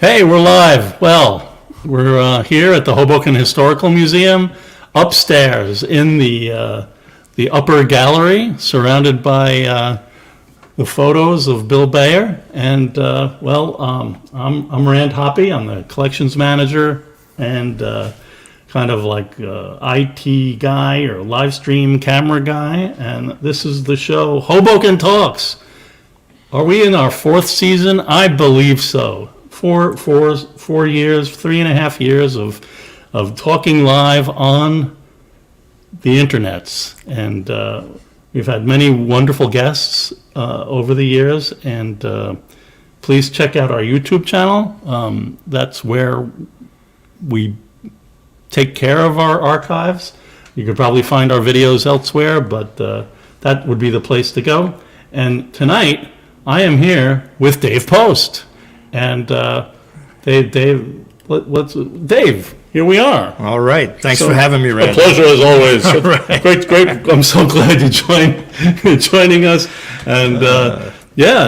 Hey, we're live. Well, we're here at the Hoboken Historical Museum, upstairs in the upper gallery, surrounded by the photos of Bill Bayer. And I'm Rand Hoppy. I'm the collections manager and kind of like IT guy or live stream camera guy. And this is the show Hoboken Talks. Are we in our fourth season? I believe so. 4 years, 3.5 years of talking live on the internets. And we've had many wonderful guests over the years. And please check out our YouTube channel. That's where we take care of our archives. You could probably find our videos elsewhere, but that would be the place to go. And tonight, I am here with Dave Post. And Dave, here we are. All right. Thanks for having me, Rand. A pleasure as always. Right. Great. I'm so glad you joining us. And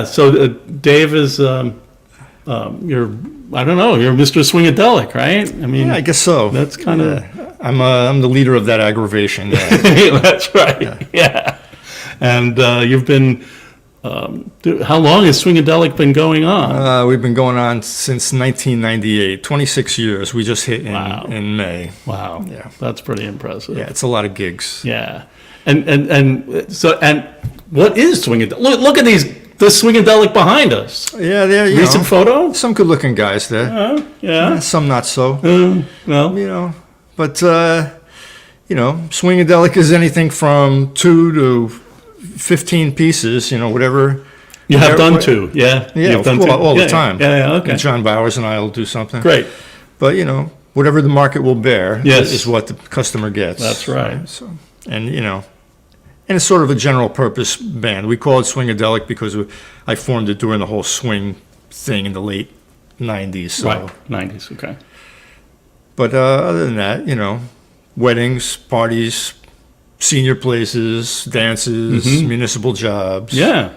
so Dave is you're Mr. Swingadelic, right? I mean, I guess so. That's kind of. I'm the leader of that aggravation. Yeah. That's right. Yeah. And you've been. How long has Swingadelic been going on? We've been going on since 1998, 26 years. We just hit in May. Wow. Yeah. That's pretty impressive. Yeah, it's a lot of gigs. Yeah. And what is Swingadelic? Look at this Swingadelic behind us. Yeah, there Recent photo? Some good looking guys there. Yeah. Some not so. But Swingadelic is anything from 2 to 15 pieces, whatever. You have done two, yeah? Yeah, all the time. Yeah, okay. And John Bowers and I will do something. Great. But, whatever the market will bear is what the customer gets. That's right. So, and it's sort of a general purpose band. We call it Swingadelic because I formed it during the whole swing thing in the late 90s. So. Right, 90s, okay. But other than that, weddings, parties, senior places, dances, municipal jobs. Yeah.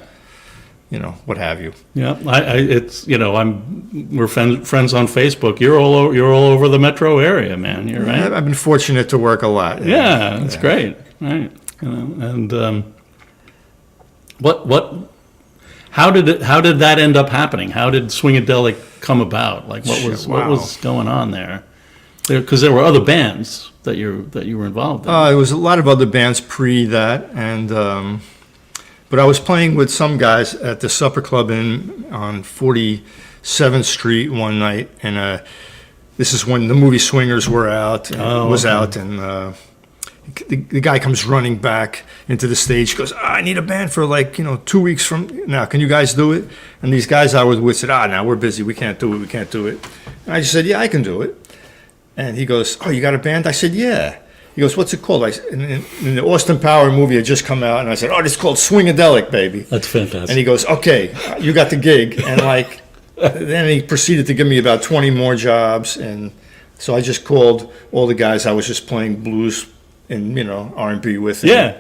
What have you. Yeah, we're friends on Facebook. You're all over the metro area, man. You're right. I've been fortunate to work a lot. Yeah, that's great. Right. And how did that end up happening? How did Swingadelic come about? Like what was going on there? Because there were other bands that you were involved in. There was a lot of other bands pre that, and but I was playing with some guys at the Supper Club on 47th Street one night, and this is when the movie Swingers out, and the guy comes running back into the stage, goes, I need a band for 2 weeks from now. Can you guys do it? And these guys I was with said, no, we're busy. We can't do it. And I just said, yeah, I can do it. And he goes, oh, you got a band? I said, yeah. He goes, what's it called? And the Austin Power movie had just come out, and I said, oh, it's called Swingadelic, baby. That's fantastic. And he goes, okay, you got the gig. And then he proceeded to give me about 20 more jobs. And so I just called all the guys I was just playing blues and, R&B with. And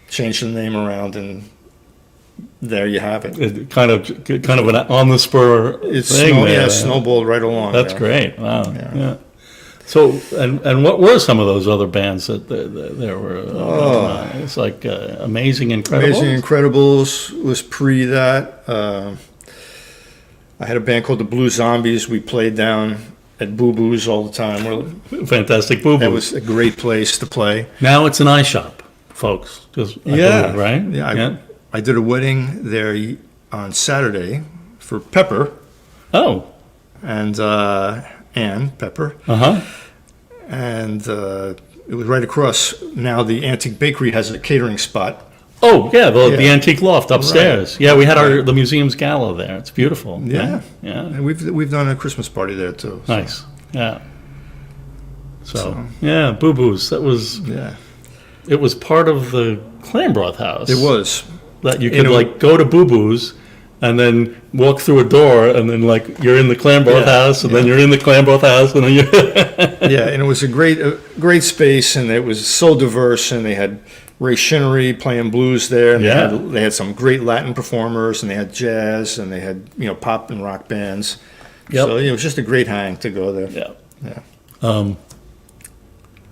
changed the name around, and there you have it. Kind of an on-the-spur thing. Snowballed right along. That's great. Wow. Yeah. So, and what were some of those other bands that there were? It's like Amazing Incredibles. Amazing Incredibles was pre that. I had a band called the Blue Zombies. We played down at Boo Boo's all the time. Fantastic Boo Boo's. That was a great place to play. Now it's an eye shop, folks. Right? Yeah, I did a wedding there on Saturday for Pepper. Oh. And Ann Pepper. And it was right across. Now the Antique Bakery has a catering spot. Oh, yeah, the Antique Loft upstairs. Right. Yeah, we had the museum's gala there. It's beautiful. Yeah. Right? Yeah. And we've done a Christmas party there, too. So. Nice. Yeah. So, Boo Boo's. That was... Yeah. It was part of the clam broth house. It was. That you could, go to Boo Boo's and then walk through a door, and then you're in the clam broth house, and then you're in the clam broth house, and then you. Yeah, and it was a great space, and it was so diverse, and they had Ray Shinnery playing blues there, and they had some great Latin performers, and they had jazz, and they had pop and rock bands. Yep. So, it was just a great hang to go there. Yeah. Yeah.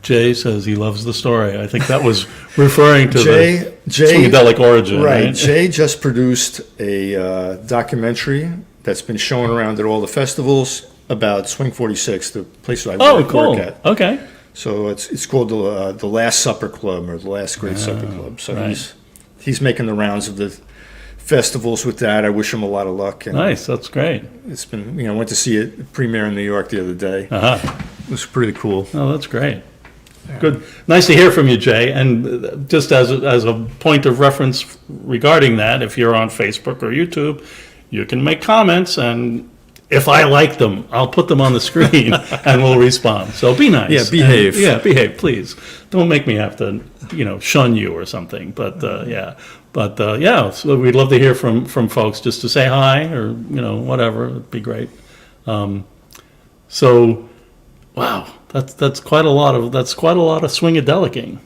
Jay says he loves the story. I think that was referring to Jay, the Swingadelic origin, right? Jay just produced a documentary that's been shown around at all the festivals about Swing 46, the place I work at. Okay. So it's called the Last Supper Club, or the Last Great Supper Club. So right. he's making the rounds of the festivals with that. I wish him a lot of luck. And Nice. That's great. it's been, went to see it premiere in New York the other day. Uh-huh. It was pretty cool. Oh, that's great. Good. Nice to hear from you, Jay. And just as a point of reference regarding that, if you're on Facebook or YouTube, you can make comments, and if I like them, I'll put them on the screen and we'll respond. So be nice. Yeah, behave. Behave, please. Don't make me have to, shun you or something. But so we'd love to hear from folks just to say hi or whatever. It'd be great. So, wow. That's quite a lot of swingadelicing.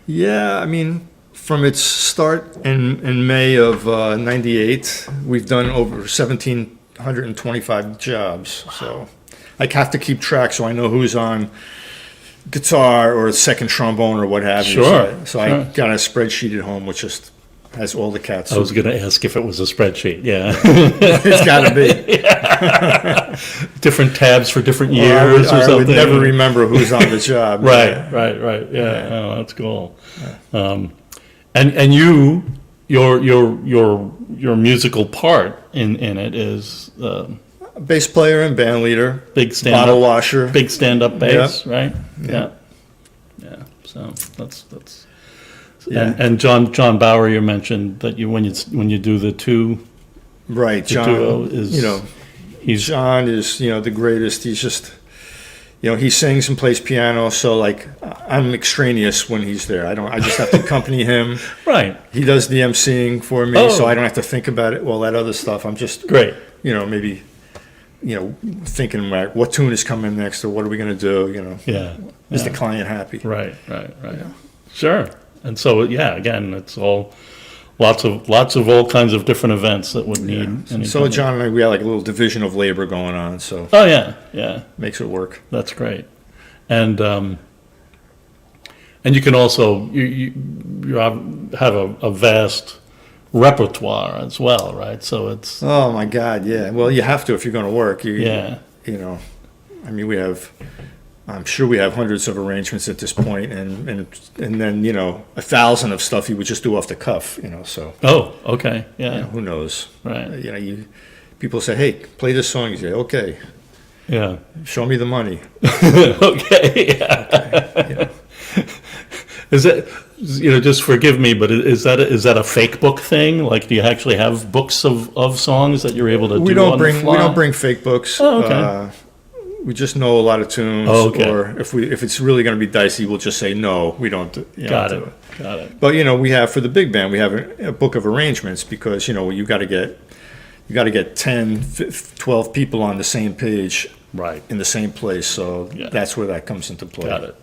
Yeah, I mean, from its start in May of '98, we've done over 1,725 jobs. So I have to keep track so I know who's on guitar or second trombone or what have you. Sure. So I got a spreadsheet at home which just has all the cats. I was going to ask if it was a spreadsheet. Yeah. It's got to be. Different tabs for different years Or or something. I would never remember who's on the job. Right. Yeah. Oh, that's cool. And your musical part in it is Bass player and band leader. big Bottle washer. big stand-up bass, right? Yeah. Yeah. So that's. Yeah. And John Bauer, you mentioned that when you do the two. Right, The John. duo is John is the greatest. He's just he sings and plays piano. So like I'm extraneous when he's there. I just have to accompany him. right. He does the emceeing for me, Oh. so I don't have to think about it. All that other stuff. I'm just Great. Maybe thinking like what tune is coming next or what are we going to do. Yeah. Is the client happy? Right. Sure. And so again, it's all lots of all kinds of different events that would need. any So kind of- John and I, we have like a little division of labor going on. So Oh yeah. makes it work. That's great. And you can also you have a vast repertoire as well, right? So it's Oh my God, yeah. Well, you have to if you're going to work. Yeah. I mean, I'm sure we have hundreds of arrangements at this point, and then 1,000 of stuff you would just do off the cuff. So Oh, okay. Yeah. who knows? Right. People say, "Hey, play this song." You say, "Okay, Yeah. show me the money." Okay. Yeah. Is it just forgive me, but is that a fake book thing? Like, do you actually have books of songs that you're able to We do don't on bring the fly? we don't bring fake books. Oh, okay. We just know a lot of tunes, Oh, okay. or if it's really going to be dicey, we'll just say no. We don't. Got do it. But we have for the big band, we have a book of arrangements because you got to get 10, 12 people on the same page Right. in the same place. So Yeah. that's where that comes into play. Got it.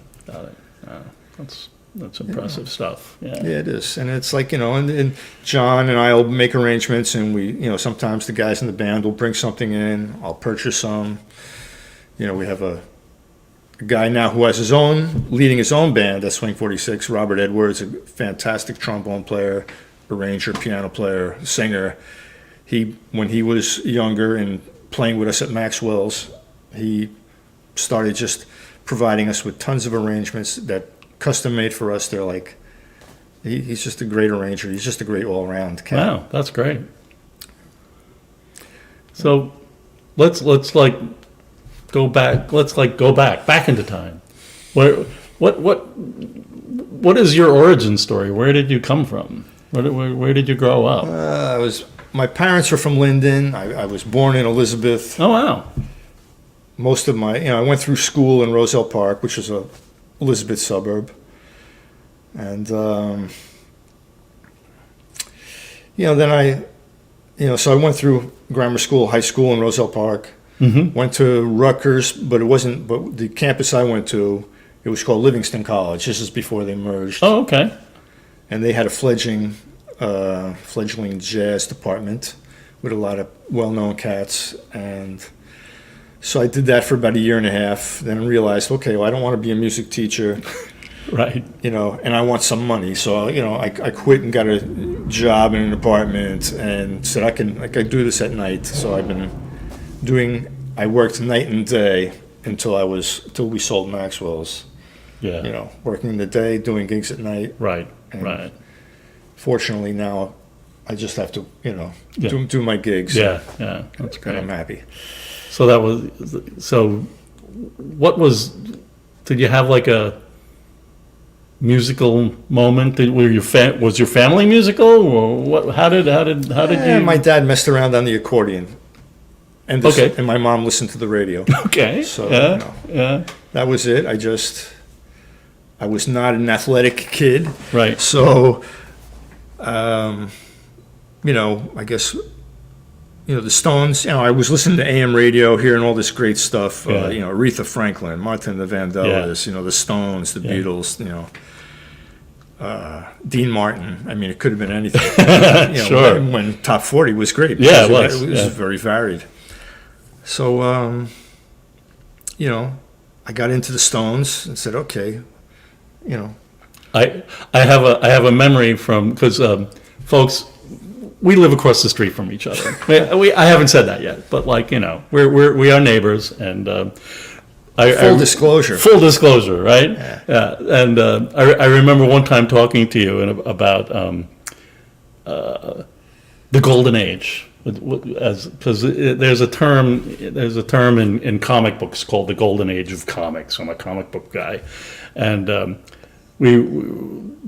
That's impressive stuff. Yeah. Yeah, it is, and it's like and John and I'll make arrangements, and we sometimes the guys in the band will bring something in. I'll purchase some. We have a guy now who has leading his own band at Swing 46, Robert Edwards, a fantastic trombone player, arranger, piano player, singer. When he was younger and playing with us at Maxwell's, he started just providing us with tons of arrangements that custom made for us. They're like, he's just a great arranger. He's just a great all-around cat. Wow, that's great. So let's go back into time. What is your origin story? Where did you come from? Where did you grow up? My parents are from Linden. I was born in Elizabeth. Oh wow. Most of I went through school in Roselle Park, which is a Elizabeth suburb, and then so I went through grammar school, high school in Roselle Park. Mm-hmm. Went to Rutgers, but it wasn't. But the campus I went to, it was called Livingston College. This is before they merged. Oh, okay. And they had a fledgling jazz department with a lot of well-known cats. And So I did that for about a year and a half, then realized, okay, well, I don't want to be a music teacher, Right. and I want some money. So, I quit and got a job in an apartment and said, I can do this at night. So I worked night and day until we sold Maxwell's, Yeah. working the day, doing gigs at night. Right. And Right. Fortunately now I just have to, Yeah. do my gigs. Yeah. Yeah. That's And great. I'm happy. So did you have like a musical moment? Was your family musical, or what? How did you? My dad messed around on the accordion. And Okay. and my mom listened to the radio. Okay. So, Yeah. Yeah. that was it. I was not an athletic kid. Right. So, I guess, the Stones, I was listening to AM radio, hearing all this great stuff, Yeah. Aretha Franklin, Martin the Vandellas, the Stones, the Yeah. Beatles, Dean Martin. I mean, it could have been anything. Sure. When Top 40 was great. Yeah, it because was, It was yeah. very varied. So, I got into the Stones and said, okay, I have a memory from because folks, we live across the street from each other. I haven't said that yet, but we are neighbors, and full disclosure. Full disclosure, right? Yeah. And I remember one time talking to you about the golden age, because there's a term in comic books called the golden age of comics. I'm a comic book guy, and we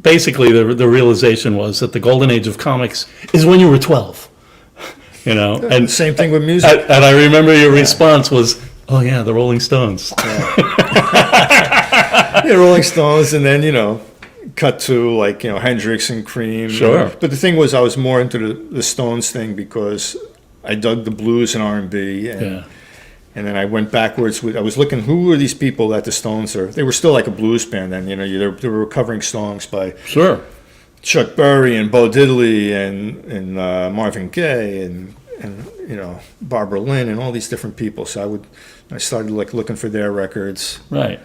basically the realization was that the golden age of comics is when you were 12. And Same thing with music. and I remember your response was, "Oh yeah, the Rolling Stones." Yeah, Rolling Stones, and then cut to Hendrix and Cream. Sure. But the thing was, I was more into the Stones thing because I dug the blues and R&B, Yeah. and then I went backwards. I was looking, who were these people that the Stones are? They were still like a blues band then. They were covering songs by Sure. Chuck Berry and Bo Diddley and Marvin Gaye and Barbara Lynn and all these different people. So I started looking for their records. Right.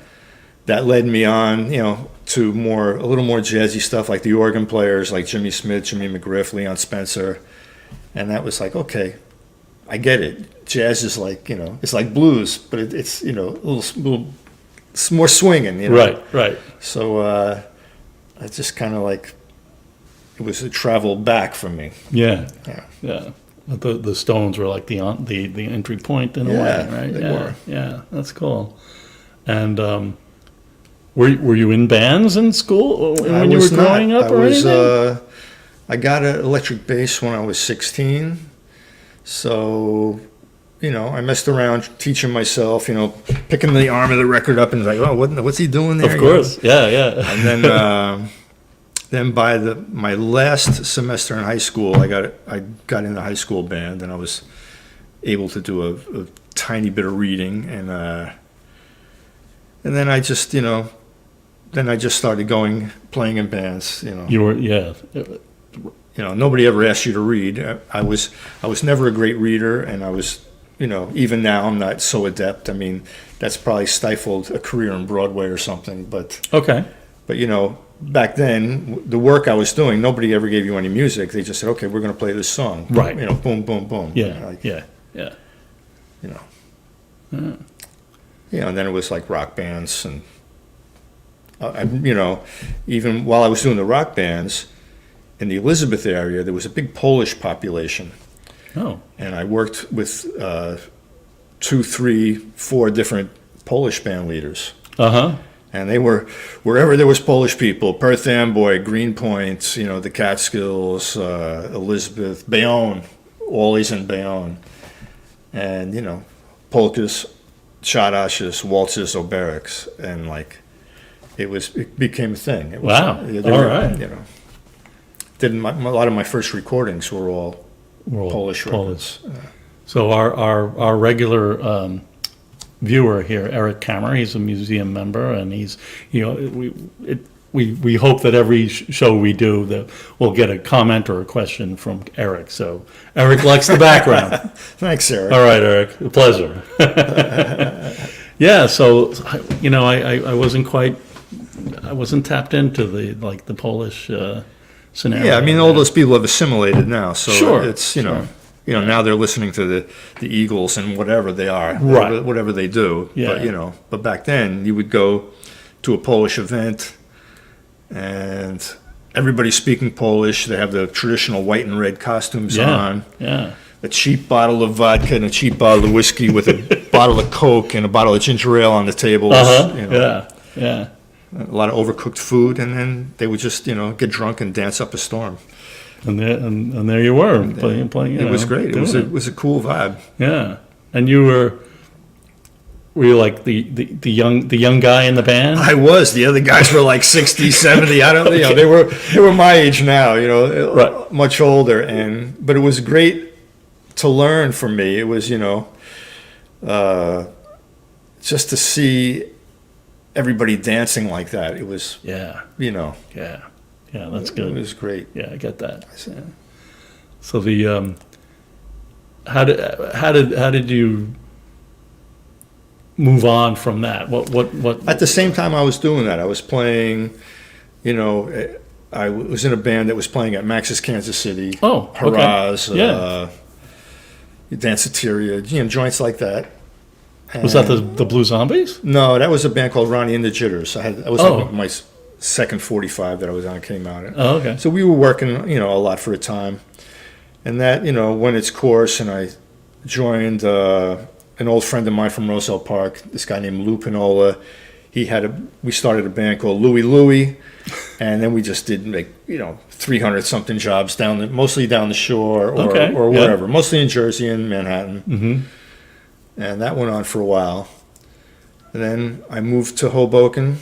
That led me on, to a little more jazzy stuff, like the organ players like Jimmy Smith, Jimmy McGriff, Leon Spencer, and that was like, okay, I get it. Jazz is like, it's like blues, but it's a little it's more swinging. Right. Right. So I just kind of it was a travel back for me. Yeah. Yeah. Yeah. The Stones were like the entry point in a Yeah, way, right? they yeah. were. Yeah. That's cool. And were you in bands in school when you were growing up or anything? I got an electric bass when I was 16. So, I messed around teaching myself, picking the arm of the record up and like, oh, what's he doing there? Of course. Yeah. Yeah. And then by my last semester in high school, I got in the high school band, and I was able to do a tiny bit of reading, and then I just started playing in bands. You were. Yeah. Nobody ever asked you to read. I was never a great reader, and I was, even now I'm not so adept. I mean, that's probably stifled a career in Broadway or something. But Okay. back then, the work I was doing, nobody ever gave you any music. They just said, okay, we're going to play this song. Right. Boom, boom, boom. Yeah. Yeah. Yeah. And then it was like rock bands, and even while I was doing the rock bands in the Elizabeth area, there was a big Polish population, Oh. and I worked with 2, 3, 4 different Polish band leaders, Uh-huh. and they were wherever there was Polish people: Perth Amboy, Greenpoint, the Catskills, Elizabeth, Bayonne, always in Bayonne, and polkas, czardaches, waltzes, obereks, and it became a thing. It was, Wow. All right. A lot of my first recordings were all We're all Polish records. So our regular we hope that every show we do that we'll get a comment or a question from Eric. So Eric likes the background. Thanks, Eric. All right, Eric, a pleasure. Yeah, so I wasn't tapped into the Polish scenario. Yeah, I mean, all those people have assimilated now, so Sure, it's now they're listening to the Eagles and whatever they are, Right. whatever they do. Yeah. But back then you would go to a Polish event, and everybody's speaking Polish. They have the traditional white and red costumes on. Yeah. A cheap bottle of vodka and a cheap bottle of whiskey with a bottle of Coke and a bottle of ginger ale on the tables. Yeah. A lot of overcooked food, and then they would just get drunk and dance up a storm. And there you were playing. It was great. It was a cool vibe. Yeah. And were you like the young guy in the band? I was. The other guys were like 60, 70. I don't. Okay. They were my age now. Right. Much older, but it was great to learn for me. It was just to see everybody dancing like that. It was Yeah, that's good. It was great. Yeah, I get that. Yeah. So how did you move on from that? What? At the same time I was doing that, I was playing. I was in a band that was playing at Max's Kansas City. Oh, okay. Hurrahs, Yeah. Danceteria, joints like that. Was that the Blue Zombies? No, that was a band called Ronnie and the Jitters. That was Oh. like my second 45 that I was on came out. Oh, okay. So we were working, a lot for a time, and that went its course. And I joined an old friend of mine from Roselle Park, this guy named Lou Pinola. We started a band called Louie, and then we just did 300 something jobs mostly down the shore or wherever, mostly in Jersey and Manhattan. Mm-hmm. And that went on for a while. And then I moved to Hoboken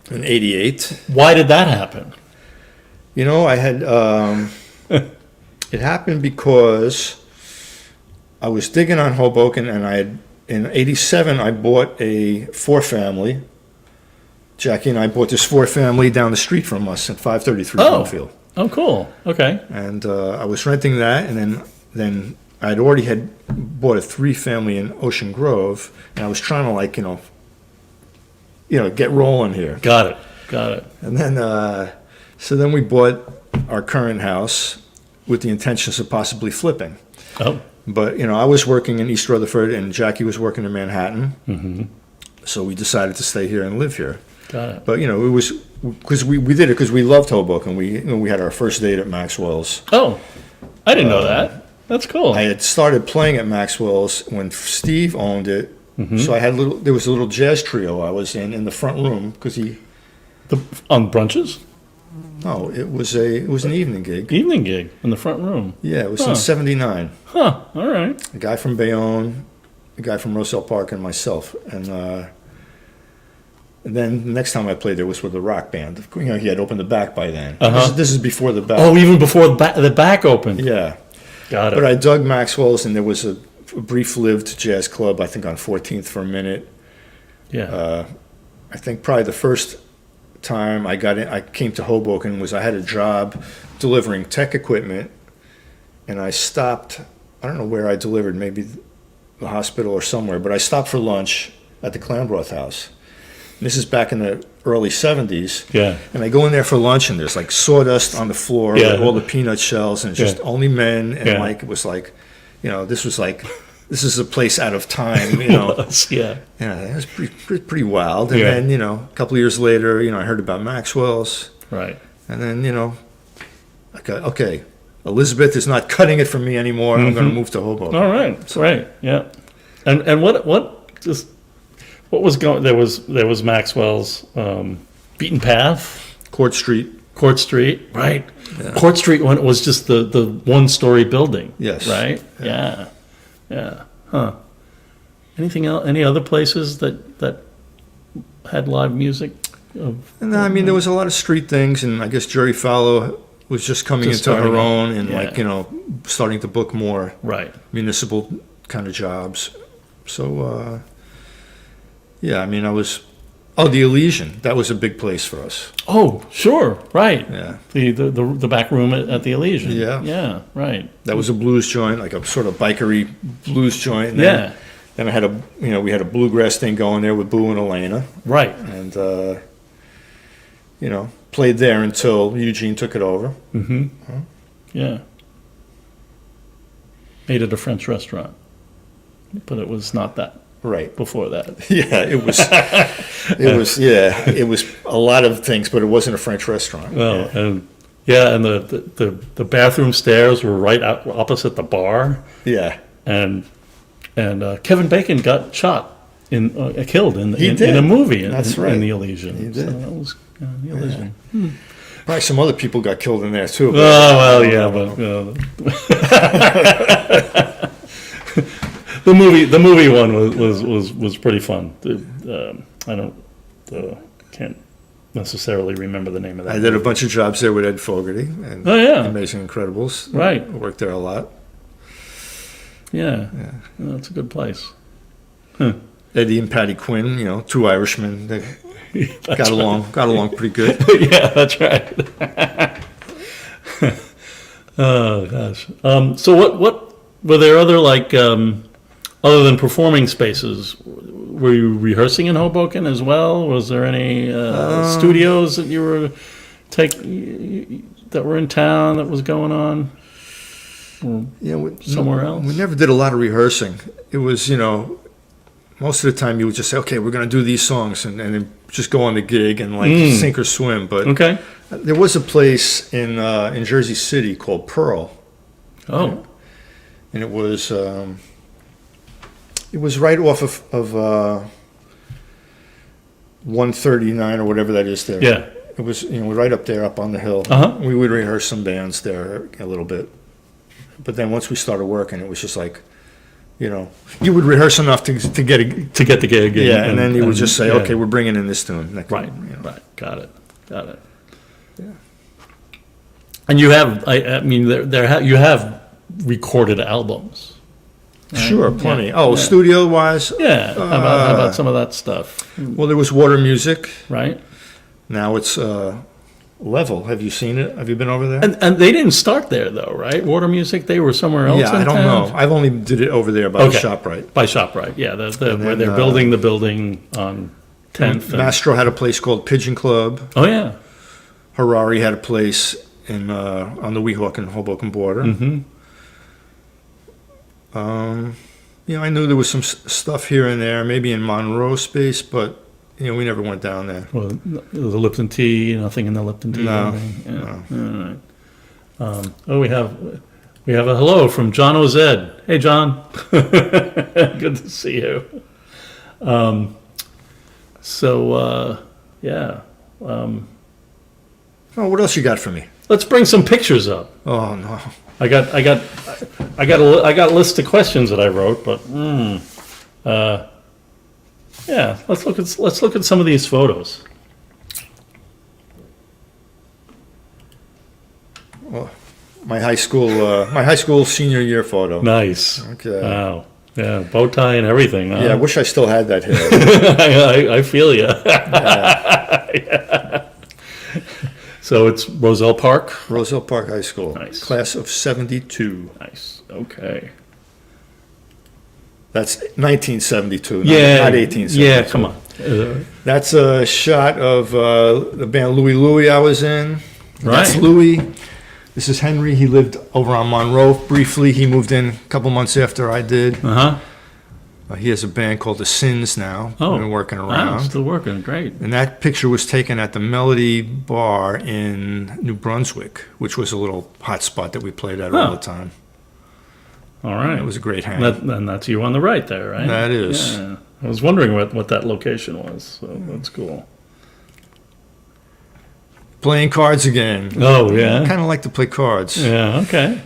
in '88. Why did that happen? I had it happened because I was digging on Hoboken, and in '87 I bought a 4-family. Jackie and I bought this 4-family down the street from us at 533 Bloomfield. Oh, cool. Okay. And I was renting that, and then I'd already had bought a 3-family in Ocean Grove, and I was trying to get rolling here. Got it. And then, so then we bought our current house with the intentions of possibly flipping. Oh. But, I was working in East Rutherford, and Jackie was working in Manhattan. Mm-hmm. So we decided to stay here and live here. Got it. But, it was, because we did it because we loved Hoboken. We had our first date at Maxwell's. Oh, I didn't know that. That's cool. I had started playing at Maxwell's when Steve owned it. Mm-hmm. So there was a little jazz trio I was in the front room because on brunches? No, it was an evening gig. Evening gig in the front room. Yeah, it was in '79. Huh. All right. A guy from Bayonne, a guy from Roselle Park, and myself. And then the next time I played there was with a rock band. He had opened the back by then. Uh-huh. This is before the back. Oh, even before the back opened. Yeah. Got it. But I dug Maxwell's, and there was a brief-lived jazz club, I think on 14th for a minute. Yeah. I think probably the first time I came to Hoboken I had a job delivering tech equipment, and I stopped. I don't know where I delivered, maybe the hospital or somewhere, but I stopped for lunch at the Clanbroth House. And this is back in the early '70s. Yeah. And I go in there for lunch, and there's like sawdust on the floor, with all the peanut shells, and it's just only men. And it was like, this is a place out of time, Yeah. Yeah, it was pretty wild. And then, a couple of years later, I heard about Maxwell's. Right. And then, I got, okay, Elizabeth is not cutting it for me anymore. I'm going to move to Hoboken. All right. So, right. Yeah. And what was going? There was Maxwell's Beaten Path, Court Street. Right. Yeah. Court Street was just the one-story building. Yes. Right. Yeah. Huh. Anything else? Any other places that had live music? And there was a lot of street things, and I guess Jerry Fallow was just coming into her own, and starting to book more municipal kind of jobs. So I Oh, the Elysian. That was a big place for us. Oh, sure, right. Yeah. The back room at the Elysian. Yeah. Yeah, right. That was a blues joint, like a sort of bikery blues joint. And Yeah. Then we had a bluegrass thing going there with Boo and Elena, Right. and played there until Eugene took it over. Yeah. Made it a French restaurant, but it was not that Right. before that. Yeah, it was. It was a lot of things, but it wasn't a French restaurant. Well, Yeah. and the bathroom stairs were right out opposite the bar, Yeah. and Kevin Bacon got killed He in did. a movie. That's in right. the Elysian. He did. So that was the Elysian. Probably some other people got killed in there too. Oh well, yeah, but the movie one was pretty fun. Can't necessarily remember the name of that. I did a bunch of jobs there with Ed Fogarty and Oh yeah, Amazing Incredibles. Right. I worked there a lot. yeah, that's a good place. Eddie and Patty Quinn, two Irishmen. They That's got along pretty good. Yeah, that's right. Oh gosh. So what were there other other than performing spaces? Were you rehearsing in Hoboken as well? Was there any studios that you were that were in town that was going on? Or somewhere else? We never did a lot of rehearsing. It was, most of the time you would just say, okay, we're going to do these songs and then just go on the gig and sink or swim. But Okay. there was a place in Jersey City called Pearl. Oh. And it was right off of 139 or whatever that is there. Yeah. It was right up there, up on the hill. Uh-huh. We would rehearse some bands there a little bit, but then once we started working, it was just like, you would rehearse enough to get the gig. and then you would just say, yeah. okay, we're bringing in this tune. Right. Right. Got it. Yeah. And you have, you have recorded albums. Right? Sure, plenty. Yeah. Oh, Yeah. studio wise, Yeah. How about some of that stuff? well, there was Water Music. Right. Now it's Level. Have you seen it? Have you been over there? And they didn't start there though, right? Water Music. They were somewhere else. Yeah, in I don't town? know. I've only did it over there by the ShopRite. By ShopRite. Yeah. And Where then, they're building the building on 10th. Mastro had a place called Pigeon Club. Oh yeah. Harari had a place in on the Weehawken and Hoboken border. Mm-hmm. I knew there was some stuff here and there, maybe in Monroe space, but we never went down there. Well, the Lipton tea. Nothing in the Lipton tea. No, building? Yeah. All right. We have a hello from John Ozed. Hey, John. Good to see you. Yeah. Oh, what else you got for me? Let's bring some pictures up. Oh no. I got a list of questions that I wrote, but yeah. Let's look at some of these photos. My high school senior year photo. Nice. Okay. Wow. Yeah, bow tie and everything. Huh? Yeah, I wish I still had that hair. I feel you. Yeah. So it's Roselle Park. Roselle Park High School. Nice. Class of 72. Nice. Okay. That's 1972, not Yeah. 1872. Yeah. Come on. That's a shot of the band Louie Louie I was in. That's Right. Louie. This is Henry. He lived over on Monroe briefly. He moved in a couple months after I did. Uh-huh. He has a band called The Sins now. Oh. Been working Wow, around. still working. Great. And that picture was taken at the Melody Bar in New Brunswick, which was a little hot spot that we played at all Huh. the time. All right. It was a great hang. And that's you on the right there, right? That is. Yeah. I was wondering what that location was. So that's cool. Playing cards again. Oh yeah. I kind of like to play cards. Yeah. Okay.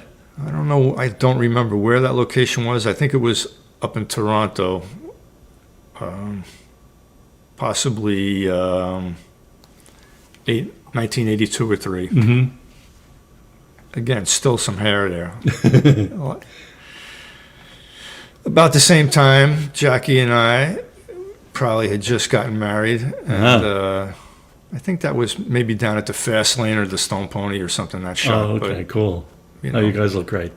I don't know. I don't remember where that location was. I think it was up in Toronto. Possibly 1982 or 3. Mm-hmm. Again, still some hair there. About the same time, Jackie and I probably had just gotten married, and I think that was maybe down at the Fast Lane or the Stone Pony or something, that shot. Oh, okay, cool. You Oh, know. you guys look great.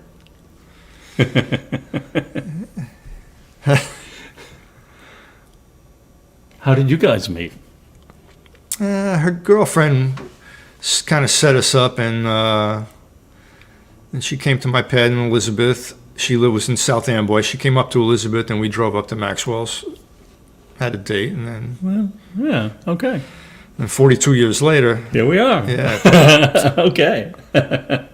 How did you guys meet? Her girlfriend kind of set us up, and she came to my pad in Elizabeth. She was in South Amboy. She came up to Elizabeth, and we drove up to Maxwell's, had a date, and then Well, yeah, okay. and 42 years later, Here we are. yeah, Okay. there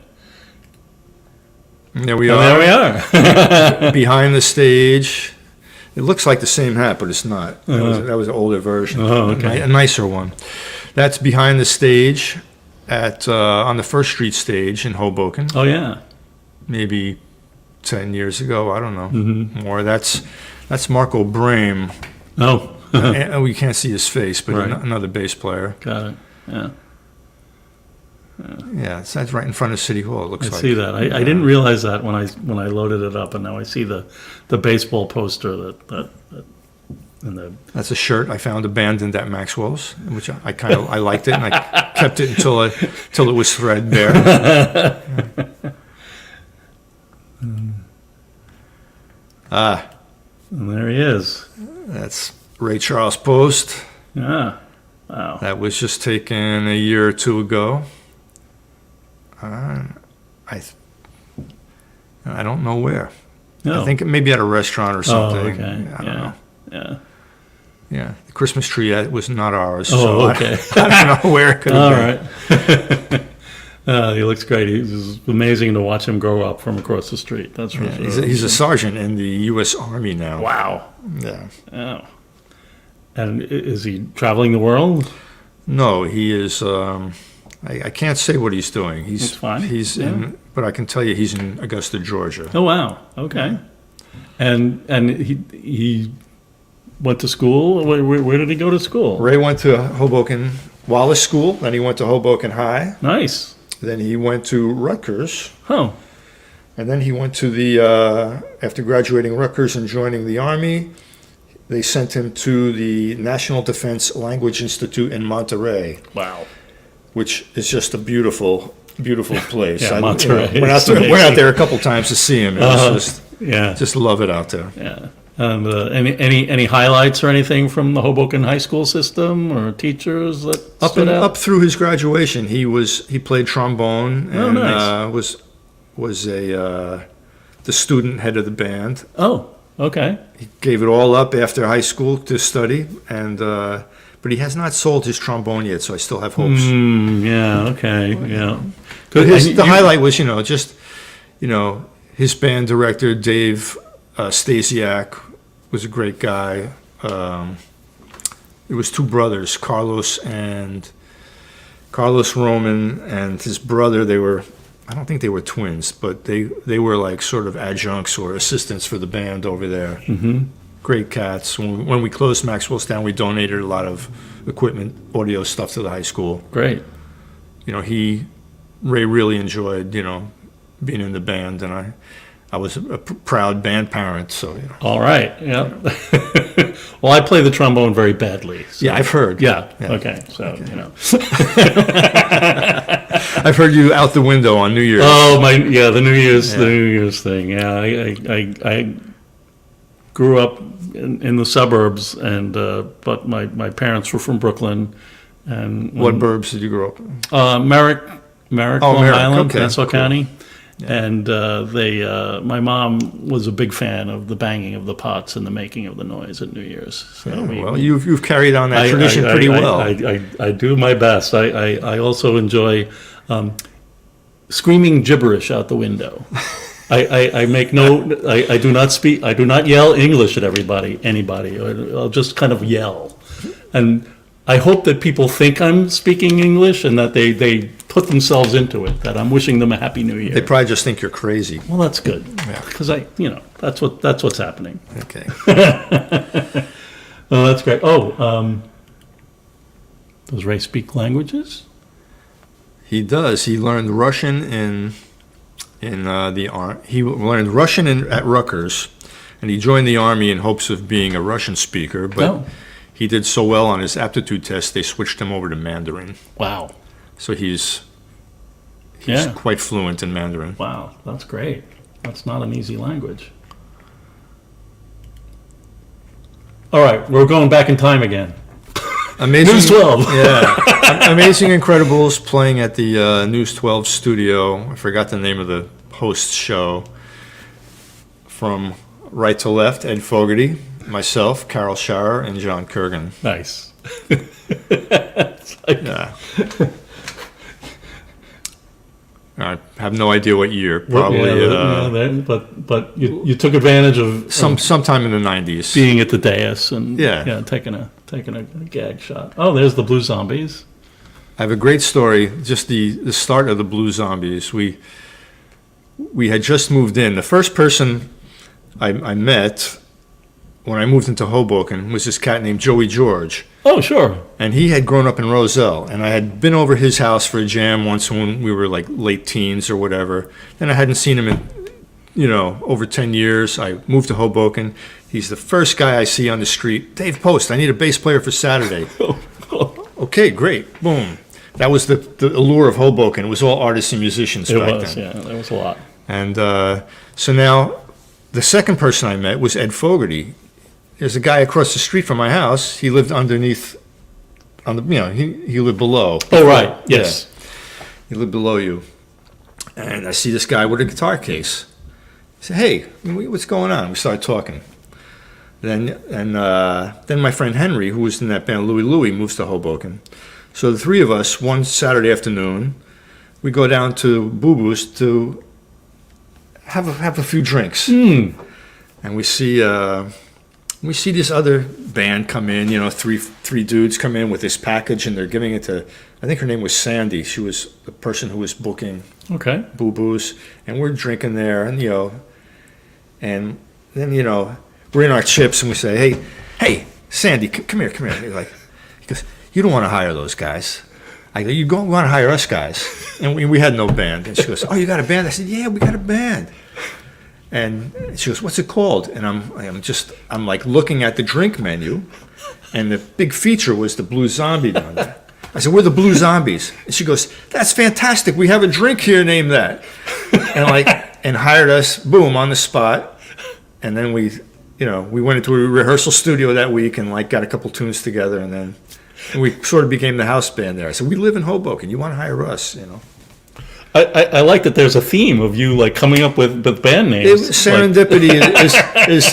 we And are. there we are. Behind the stage. It looks like the same hat, but it's not. That was an older version. Oh, okay. A nicer one. That's behind the stage at on the First Street stage in Hoboken. Oh, yeah. Maybe 10 years ago. I don't know. Mm-hmm. More. That's Marco Brame. Oh, And we can't see his face, but Right. another bass player. got it. Yeah. Yeah, that's right in front of City Hall. It looks I like. see that. I didn't realize that when I loaded it up, and now I see the baseball poster that and the That's a shirt I found abandoned at Maxwell's, which I liked it, and I kept it until it was threadbare. and there he is. That's Ray Charles Post. Yeah. Wow. That was just taken a year or two ago. I don't know where. No. I think maybe at a restaurant or Oh, something. okay. I don't Yeah. know. Yeah. Yeah, the Christmas tree was not ours. Oh, so okay. I don't know where it could All have been. right. He looks great. It's amazing to watch him grow up from across the street. That's for Yeah, sure. he's a sergeant in the U.S. Army now. Wow. Yeah. Oh. And is he traveling the world? No, he is. I can't say what he's doing. That's fine. He's Yeah. but I can tell you he's in Augusta, Georgia. Oh, wow. Okay. And he went to school. Where did he go to school? Ray went to Hoboken Wallace School, then he went to Hoboken High, Nice. then he went to Rutgers, Oh. and then he went to after graduating Rutgers and joining the Army, they sent him to the National Defense Language Institute in Monterey, Wow. which is just a beautiful, beautiful place. Yeah, Monterey went is out amazing. there a couple times to see him. It was Yeah. just love it out there. Yeah. And any highlights or anything from the Hoboken high school system or teachers that stood out? Up through his graduation, he played trombone Oh, and nice. was the student head of the band. Oh, okay. He gave it all up after high school to study, and but he has not sold his trombone yet, so I still have hopes. Yeah. Okay. Yeah. But And the you- highlight was, his band director Dave Stasiak was a great guy. It was two brothers, Carlos Roman, and his brother. I don't think they were twins, but they were like sort of adjuncts or assistants for the band over there. Mhm. Great cats. When we closed Maxwell's down, we donated a lot of equipment, audio stuff to the high school. Great. Ray really enjoyed, being in the band, and I was a proud band parent, so, All right. Yeah. Well, I play the trombone very badly. So. Yeah, I've heard. Yeah. Yeah. Okay. So I've heard you out the window on New Year's. Oh the New Year's thing. Yeah, I grew up in the suburbs, and but my parents were from Brooklyn, and What burbs did you grow up in? Merrick, Long Merrick, Island, okay, Nassau cool. County, and my mom was a big fan of the banging of the pots and the making of the noise at New Year's. So You've carried on that tradition pretty well. I do my best. I also enjoy screaming gibberish out the window. I make I do not speak. I do not yell English at anybody. I'll just kind of yell, and I hope that people think I'm speaking English and that they put themselves into it. That I'm wishing them a happy New Year. They probably just think you're crazy. Well, that's good. Yeah. Because that's what's happening. Okay. Oh, that's great. Oh, does Ray speak languages? He does. He learned Russian he learned Russian at Rutgers, and he joined the Army in hopes of being a Russian speaker, but Oh. he did so well on his aptitude test, they switched him over to Mandarin. Wow. So he's Yeah. quite fluent in Mandarin. Wow. That's great. That's not an easy language. All right. We're going back in time again. Amazing, News 12. Yeah. Amazing Incredibles playing at the News 12 studio. I forgot the name of the host show. From right to left, Ed Fogarty, myself, Carol Schauer, and John Kurgan. Nice. Yeah. I have no idea what year. Probably, but you took advantage of sometime in the 90s. being at the dais and Yeah. taking a gag shot. Oh, there's the Blue Zombies. I have a great story. Just the start of the Blue Zombies. We had just moved in. The first person I met when I moved into Hoboken was this cat named Joey George. Oh, sure. And he had grown up in Roselle. And I had been over his house for a jam once when we were like late teens or whatever. And I hadn't seen him in, over 10 years. I moved to Hoboken. He's the first guy I see on the street. Dave Post, I need a bass player for Saturday. Okay, great. Boom. That was the allure of Hoboken. It was all artists and musicians back then. Yeah, there was a lot. And so now the second person I met was Ed Fogarty. There's a guy across the street from my house. He lived underneath, he lived below. Oh, right. Yes. Yeah. He lived below you. And I see this guy with a guitar case. I said, hey, what's going on? We started talking. Then my friend Henry, who was in that band Louie, moves to Hoboken. So the three of us, one Saturday afternoon, we go down to Boo Boo's to have a few drinks. And we see this other band come in, three dudes come in with this package, and they're giving it to, I think her name was Sandy. She was the person who was booking Boo Boo's, and we're drinking there, and and then we're in our chips, and we say, hey, Sandy, come here. He goes, you don't want to hire those guys. I go, you want to hire us guys? And we had no band. And she goes, oh, you got a band? I said, yeah, we got a band. And she goes, what's it called? And I'm like looking at the drink menu, and the big feature was the Blue Zombie down there. I said, we're the Blue Zombies. And she goes, that's fantastic. We have a drink here named that. And hired us, boom, on the spot. And then we went into a rehearsal studio that week and got a couple tunes together, and then we sort of became the house band there. I said, we live in Hoboken. You want to hire us, I like that there's a theme of you coming up with band names. Serendipity is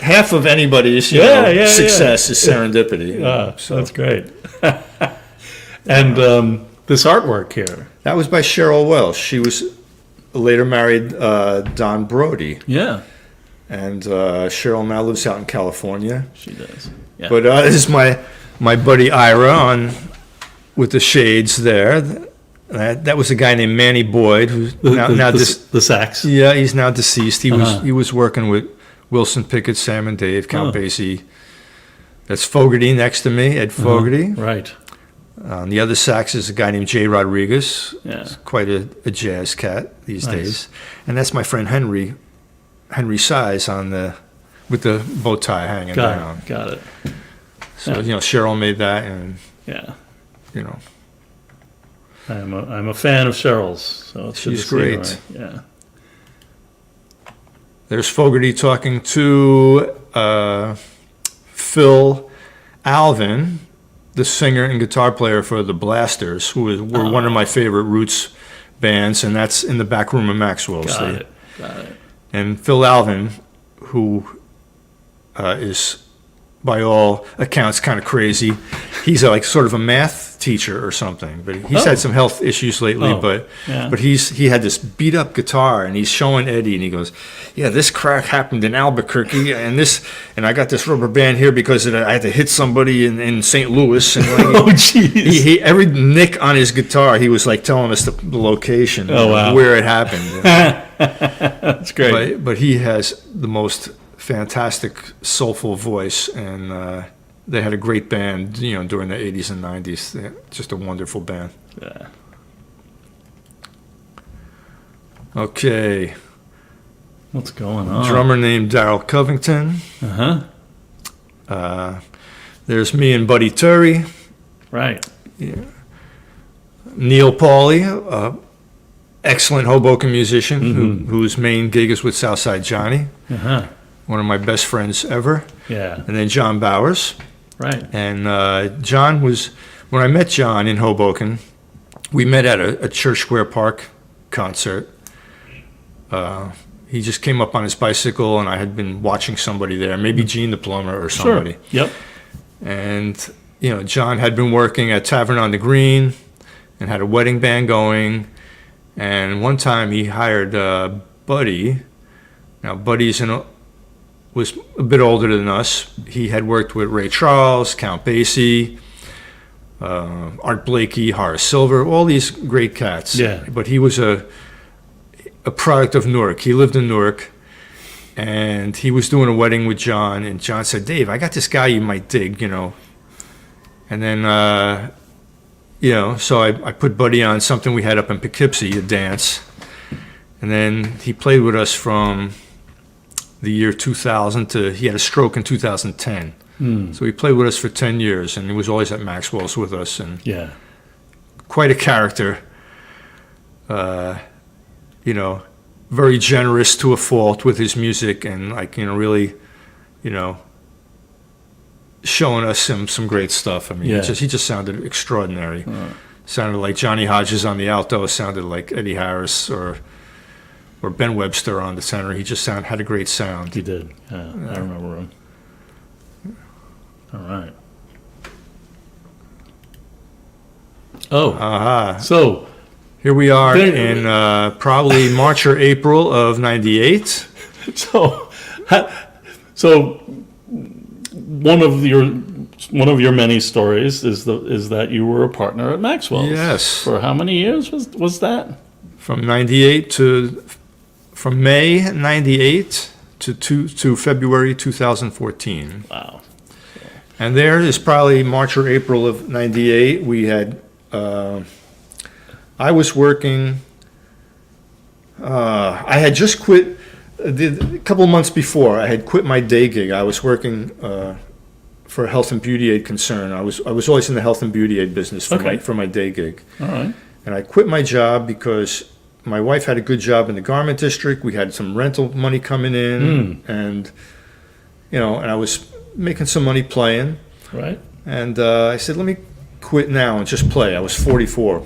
half of anybody's success is serendipity. So that's great. And this artwork here. That was by Cheryl Welsh. She was later married Don Brody. Yeah. And Cheryl now lives out in California. She does. Yeah. But this is my buddy Ira with the shades there. That was a guy named Manny Boyd, who's the sax. Yeah, he's now deceased. He was working with Wilson Pickett, Sam and Dave, Count Basie. That's Fogarty next to me, Ed Fogarty. Right. The other sax is a guy named Jay Rodriguez. Yeah. He's quite a jazz cat these days. And that's my friend Henry Size with the bow tie hanging down. Got it. So Cheryl made that, and I'm a fan of Cheryl's, so it's she's good to great. See her. Yeah. There's Fogarty talking to Phil Alvin, the singer and guitar player for the Blasters, who were one of my favorite roots bands, and that's in the back room of Maxwell. Got it. And Phil Alvin, who is by all accounts kind of crazy. He's sort of a math teacher or something, but he's had some health issues lately. But he had this beat up guitar, and he's showing Eddie, and he goes, "Yeah, this crack happened in Albuquerque, and I got this rubber band here because I had to hit somebody in St. Louis." And oh, jeez! He every nick on his guitar, he was telling us the location, where it happened. That's great. But he has the most fantastic soulful voice, and they had a great band during the 80s and 90s. Just a wonderful band. Yeah. Okay, what's going on? Drummer named Darryl Covington. There's me and Buddy Turry, Right. Neil Pauly, excellent Hoboken musician whose main gig is with Southside Johnny, one of my best friends ever. Yeah. And then John Bowers. Right. And John was, when I met John in Hoboken, we met at a Church Square Park concert. He just came up on his bicycle, and I had been watching somebody there, maybe Gene the plumber or somebody. Sure. Yep. And, John had been working at Tavern on the Green and had a wedding band going. And one time he hired Buddy. Now, Buddy's was a bit older than us. He had worked with Ray Charles, Count Basie, Art Blakey, Horace Silver, all these great cats. Yeah. But he was a product of Newark. He lived in Newark, and he was doing a wedding with John, and John said, Dave, I got this guy you might dig, And then, so I put Buddy on something we had up in Poughkeepsie, a dance. And then he played with us from the year 2000 to, he had a stroke in 2010. So he played with us for 10 years, and he was always at Maxwell's with us, and quite a character. Very generous to a fault with his music, and really, showing us some great stuff. I mean, he just sounded extraordinary. Sounded like Johnny Hodges on the alto, sounded like Eddie Harris or Ben Webster on the tenor. He just had a great sound. He did. Yeah, I remember him. All right. Oh. So here we are in probably March or April of '98. So one of your many stories is that you were a partner at Maxwell's. Yes. For how many years was that? From May '98 to February 2014. Wow. And there is probably March or April of '98. We had. I was working. I had just quit. A couple of months before, I had quit my day gig. I was working for a health and beauty aid concern. I was always in the health and beauty aid business for my day gig. All right. And I quit my job because my wife had a good job in the garment district. We had some rental money coming in, and and I was making some money playing. Right. And I said, let me quit now and just play. I was 44.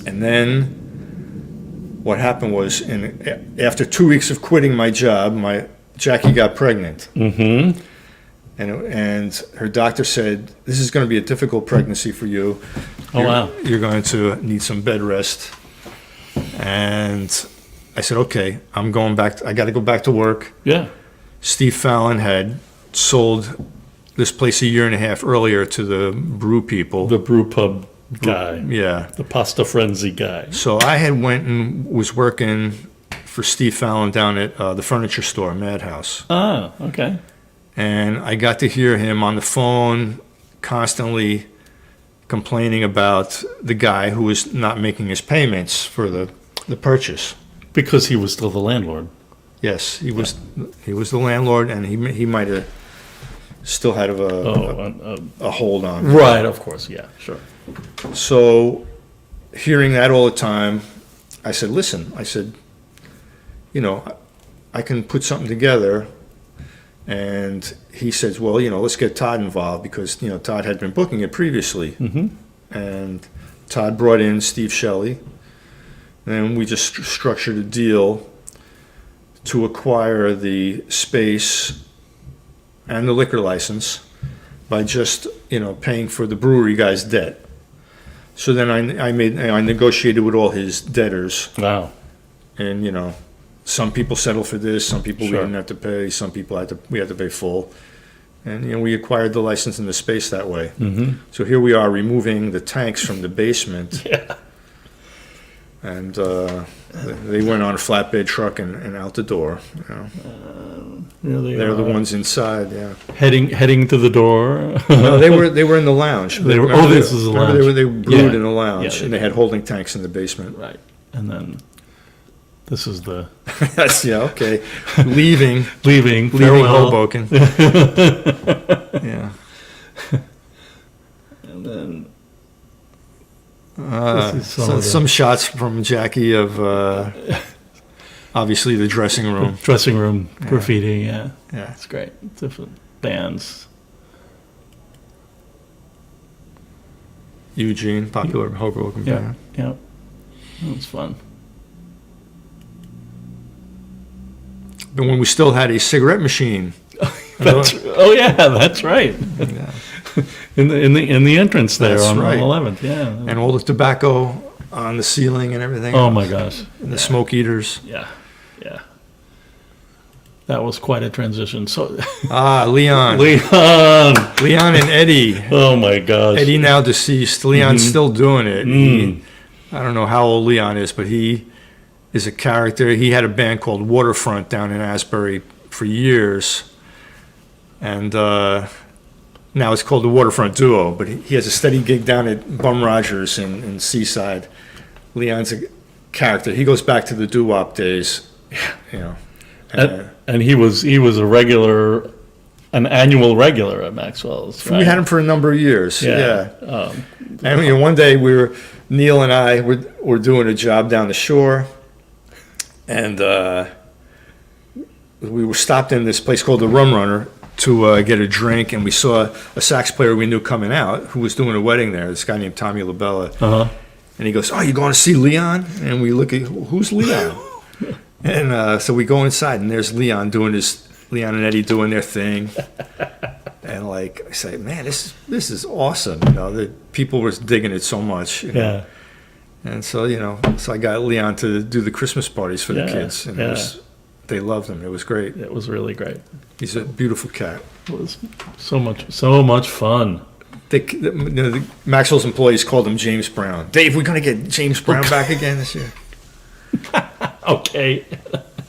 And then what happened was, after 2 weeks of quitting my job, Jackie got pregnant. Mm-hmm. And her doctor said, this is going to be a difficult pregnancy for you. Wow. You're going to need some bed rest. And I said, okay, I'm going back. I got to go back to work. Yeah. Steve Fallon had sold this place a year and a half earlier to the brew people. The brew pub guy. Yeah. The Pasta Frenzy guy. So I had went and was working for Steve Fallon down at the furniture store, Madhouse. Ah, okay. And I got to hear him on the phone constantly complaining about the guy who was not making his payments for the purchase. Because he was still the landlord. Yes, he was the landlord, and he might have still had a hold on. Right, of course, yeah, sure. So hearing that all the time, I said, listen, I can put something together. And he says, well, let's get Todd involved, because, Todd had been booking it previously. Mm-hmm. And Todd brought in Steve Shelley. And we just structured a deal to acquire the space and the liquor license by just, paying for the brewery guy's debt. So then I negotiated with all his debtors. Wow. And, some people settled for this, some people we Sure. didn't have to pay, some people we had to pay full. And, we acquired the license and the space that way. Mm-hmm. So here we are removing the tanks from the basement. Yeah. And they went on a flatbed truck and out the door. Really They're the ones inside, yeah. heading to the door. No, they were in the lounge. They were- Remember this is a remember lounge. They brewed Yeah. in the lounge, Yeah, and they had holding tanks in the basement. Right. And then This is the That's, yeah, okay. Leaving farewell. Hoboken. Yeah. And then this is Some shots from Jackie of obviously the dressing room. dressing room graffiti. Yeah, Yeah. it's great. Different bands. Eugene, popular Hoboken Yeah, band. yeah. That was fun. But when we still had a cigarette machine. Oh yeah, that's right. Yeah. In the entrance there That's on right. 11th. Yeah. And all the tobacco on the ceiling and everything. Oh my gosh. And the smoke eaters. Yeah, yeah. That was quite a transition. So Leon. Leon. And Eddie. Oh my gosh. Eddie now deceased. Leon's still doing it. Mm. I don't know how old Leon is, but he is a character. He had a band called Waterfront down in Asbury for years. And now it's called the Waterfront Duo, but he has a steady gig down at Bum Rogers in Seaside. Leon's a character. He goes back to the doo-wop days, you know. And he was a regular, an annual regular at Maxwell's. Right? We had him for a number of years. Yeah. And you know, one day Neil and I were doing a job down the shore, and we were stopped in this place called the Rum Runner to get a drink, and we saw a sax player we knew coming out who was doing a wedding there, this guy named Tommy LaBella. Uh-huh. And he goes, "Oh, you going to see Leon?" And we look at, who's Leon? And so we go inside, and there's Leon and Eddie doing their thing. And like I say, man, this is awesome. You know, the people were digging it so much. You know? Yeah. And so, you know, I got Leon to do the Christmas parties for the kids, and they loved him. It was great. It was really great. He's a beautiful cat. It was so much fun. The Maxwell's employees called him James Brown. Dave, we're going to get James Brown back again this year. Okay.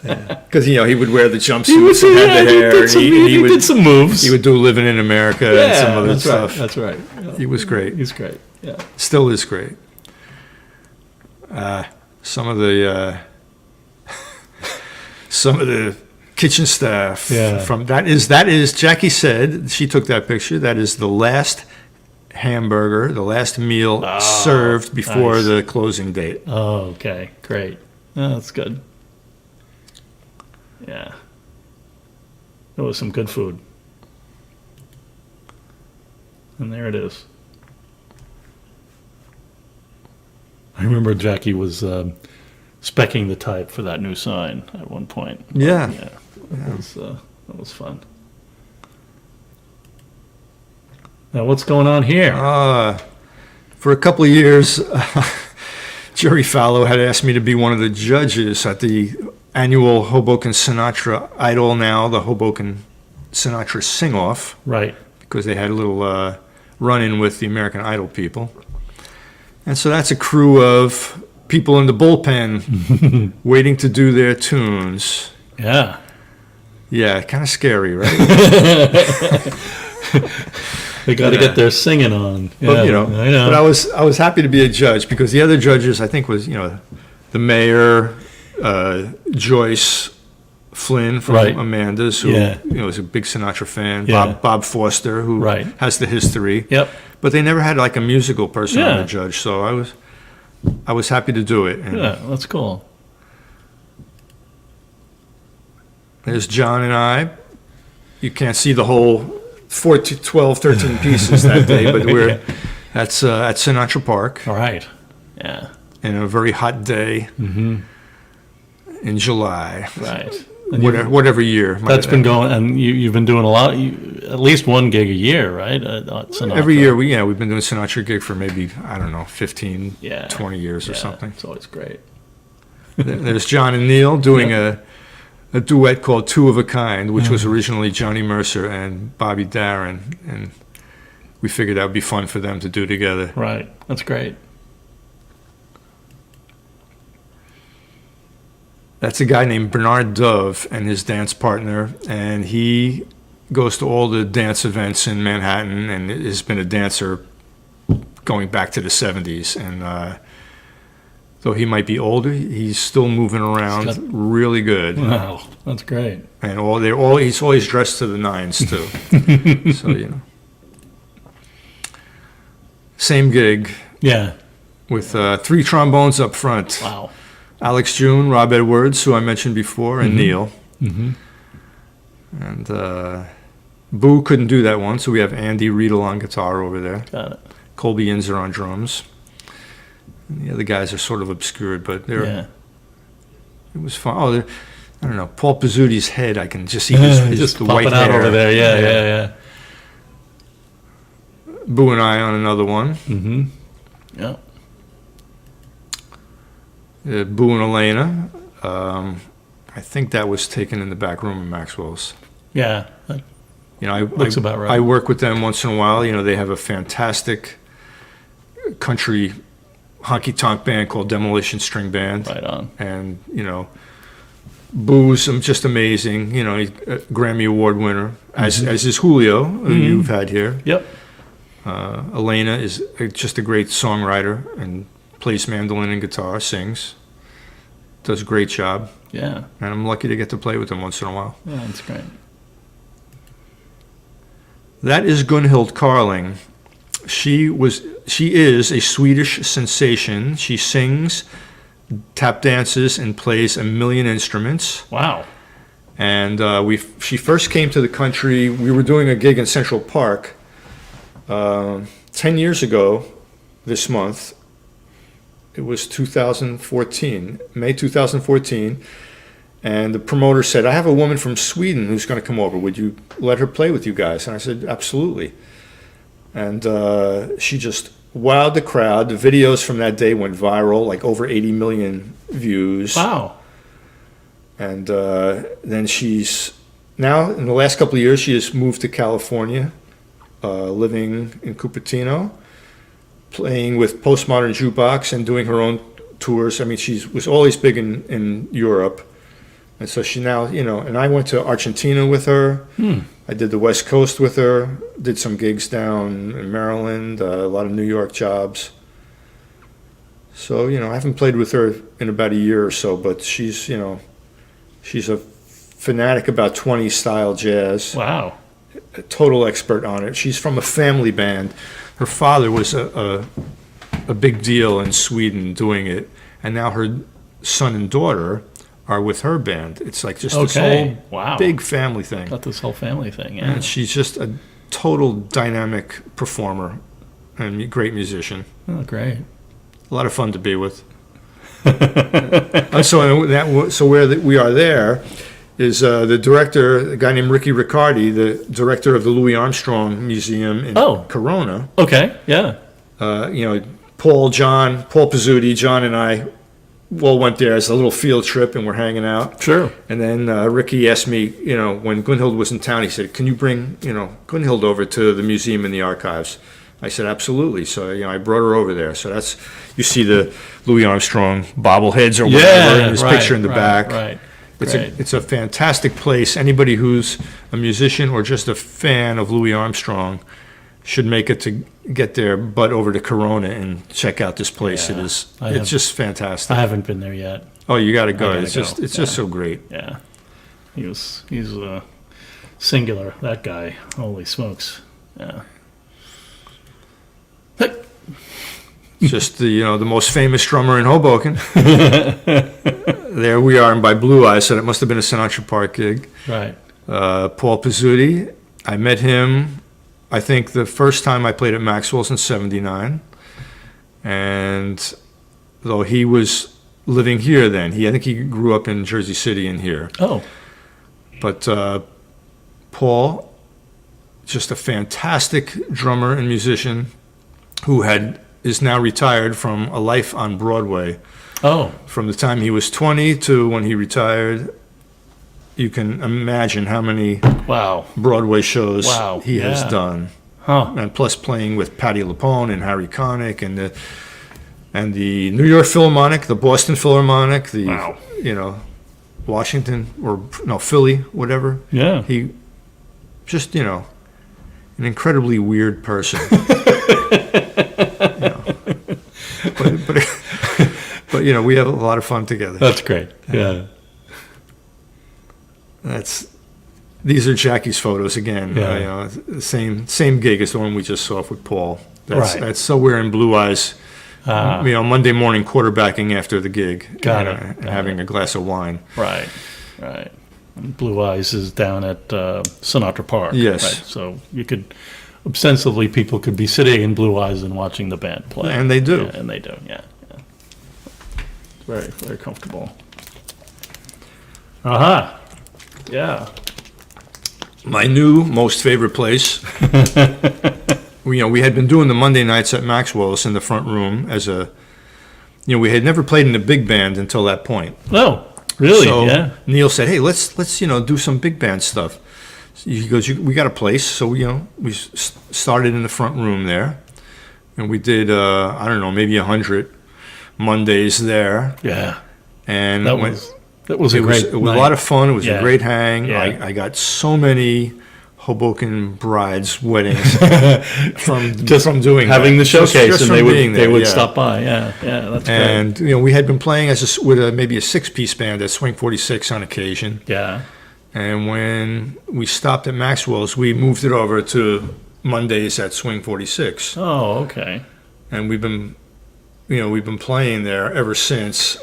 Because, you know, he would wear the jumpsuits and had the hair. He did some moves. He would do Living in America and some other stuff. Right, that's right. Yeah. He was great. He's great. Yeah. Still is great. Some of the kitchen staff from that is Jackie said, she took that picture, that is the last hamburger, the last meal served before the closing date. Oh, okay. Great. Oh, that's good. Yeah. It was some good food. And there it is. I remember Jackie was specking the type for that new sign at one point. Yeah. Yeah. That was fun. Now, what's going on here? For a couple of years, Jerry Fallow had asked me to be one of the judges at the annual Hoboken Sinatra Idol, now the Hoboken Sinatra Sing-Off. Right. Because they had a little run-in with the American Idol people. And so that's a crew of people in the bullpen waiting to do their tunes. Yeah. Yeah, kind of scary, right? They got to get their singing on. Yeah, But, you know, I know. but I was happy to be a judge because the other judges, I think, was, you know, the mayor, Joyce Flynn from Right. Amanda's, who Yeah. you know is a big Sinatra fan. Yeah. Bob Foster, who Right. has the history. Yep. But they never had like a musical person on Yeah. the judge, so I was happy to do it. And Yeah, that's cool. there's John and I. You can't see the whole 12, 13 pieces that day, but that's at Sinatra Park. All right. Yeah. In a very hot day in July. Right. Whatever year. That's been going, and you've been doing a lot, at least one gig a year, right? At Sinatra. Every year, we've been doing Sinatra gig for maybe, I don't know, 15, 20 years or something. It's always great. There's John and Neil doing a duet called Two of a Kind, which was originally Johnny Mercer and Bobby Darin, and we figured that would be fun for them to do together. Right. That's great. That's a guy named Bernard Dove and his dance partner, and he goes to all the dance events in Manhattan and has been a dancer going back to the 70s. And though he might be older, he's still moving around really good. Wow, that's great. And he's always dressed to the nines too. So, you know. Same gig Yeah. with 3 trombones up front. Wow. Alex June, Rob Edwards, who I mentioned before, and Neil. Mm-hmm. And Boo couldn't do that one, so we have Andy Riedel on guitar over there. Got it. Colby Inzer on drums. And the other guys are sort of obscured, but Yeah. it was fun. Oh, I don't know. Paul Pizzuti's head, I can just see his Just the popping white out hair. over there. Yeah. Boo and I on another one. Mm-hmm. Yeah. Boo and Elena. I think that was taken in the back room of Maxwell's. Yeah. You know, Looks about right. I work with them once in a while. You know, they have a fantastic country honky-tonk band called Demolition String Band. Right on. And, you know, Boo's just amazing. You know, he's a Grammy Award winner, as is Julio, who you've had here. Yep. Elena is just a great songwriter and plays mandolin and guitar, sings, does a great job. Yeah. And I'm lucky to get to play with them once in a while. Yeah, that's great. That is Gunhild Carling. She is a Swedish sensation. She sings, tap dances, and plays a million instruments. Wow. And she first came to the country. We were doing a gig in Central Park 10 years ago this month. It was 2014, May 2014. And the promoter said, I have a woman from Sweden who's going to come over. Would you let her play with you guys? And I said, absolutely. And she just wowed the crowd. The videos from that day went viral, like over 80 million views. Wow. And then she's now, in the last couple of years, she has moved to California, living in Cupertino, playing with Postmodern Jukebox and doing her own tours. I mean, she was always big in Europe. And so she now, you know, and I went to Argentina with her. I did the West Coast with her, did some gigs down in Maryland, a lot of New York jobs. So, you know, I haven't played with her in about a year or so, but she's, you know, she's a fanatic about 20s style jazz. Wow. A total expert on it. She's from a family band. Her father was a big deal in Sweden doing it, and now her son and daughter are with her band. It's like just this whole big family thing. Got this whole family thing, yeah. And she's just a total dynamic performer and great musician. Oh, great. A lot of fun to be with. So where we are there is the director, a guy named Ricky Riccardi, the director of the Louis Armstrong Museum in Corona. Okay, yeah. You know, Paul Pizzuti, John and I all went there as a little field trip, and we're hanging out. Sure. And then Ricky asked me, you know, when Gunhild was in town, he said, can you bring, you know, Gunhild over to the museum and the archives? I said, absolutely. So, you know, I brought her over there. So that's, you see the Louis Armstrong bobbleheads or whatever in his picture in the back. Right. It's a fantastic place. Anybody who's a musician or just a fan of Louis Armstrong should make it to get their butt over to Corona and check out this place. Yeah, It's just fantastic. I haven't been there yet. Oh, you got to go. It's just so great. Yeah. He's singular, that guy. Holy smokes. Yeah. Just the most famous drummer in Hoboken. There we are by Blue Eyes, so that must have been a Sinatra Park gig. Right. Paul Pizzuti, I met him, I think the first time I played at Maxwell's in '79, and though he was living here then, I think he grew up in Jersey City and here. Oh. But Paul, just a fantastic drummer and musician who is now retired from a life on Broadway. Oh. From the time he was 20 to when he retired, you can imagine how many Broadway shows he has done. Huh. And plus playing with Patti LuPone and Harry Connick and the New York Philharmonic, the Boston Philharmonic, Washington Philly, whatever. Yeah. He just, an incredibly weird person. But we have a lot of fun together. That's great. Yeah. These are Jackie's photos again. Yeah. Same gig as the one we just saw with Paul. Right. That's somewhere in Blue Eyes. Monday morning quarterbacking after the gig. Got it. And having a glass of wine. Right. And Blue Eyes is down at Sinatra Park. Yes. Right? So you could, ostensibly, people could be sitting in Blue Eyes and watching the band play. And they do. Yeah, and they do, yeah. Very, very comfortable. Yeah. My new most favorite place. We had been doing the Monday nights at Maxwell's in the front room we had never played in a big band until that point. Oh, really? So Yeah. Neil said, "Hey, let's do some big band stuff." He goes, "We got a place." So we started in the front room there, and we did I don't know, maybe 100 Mondays there. Yeah. And That was a great it was a lot of fun. It was Yeah. a great hang. Yeah. I got so many Hoboken brides' weddings from doing having that. the showcase, Just and from they being there, would yeah. stop by. Yeah, that's great. And we had been playing with maybe a 6-piece band at Swing 46 on occasion. Yeah. And when we stopped at Maxwell's, we moved it over to Mondays at Swing 46. Oh, okay. And we've been playing there ever since.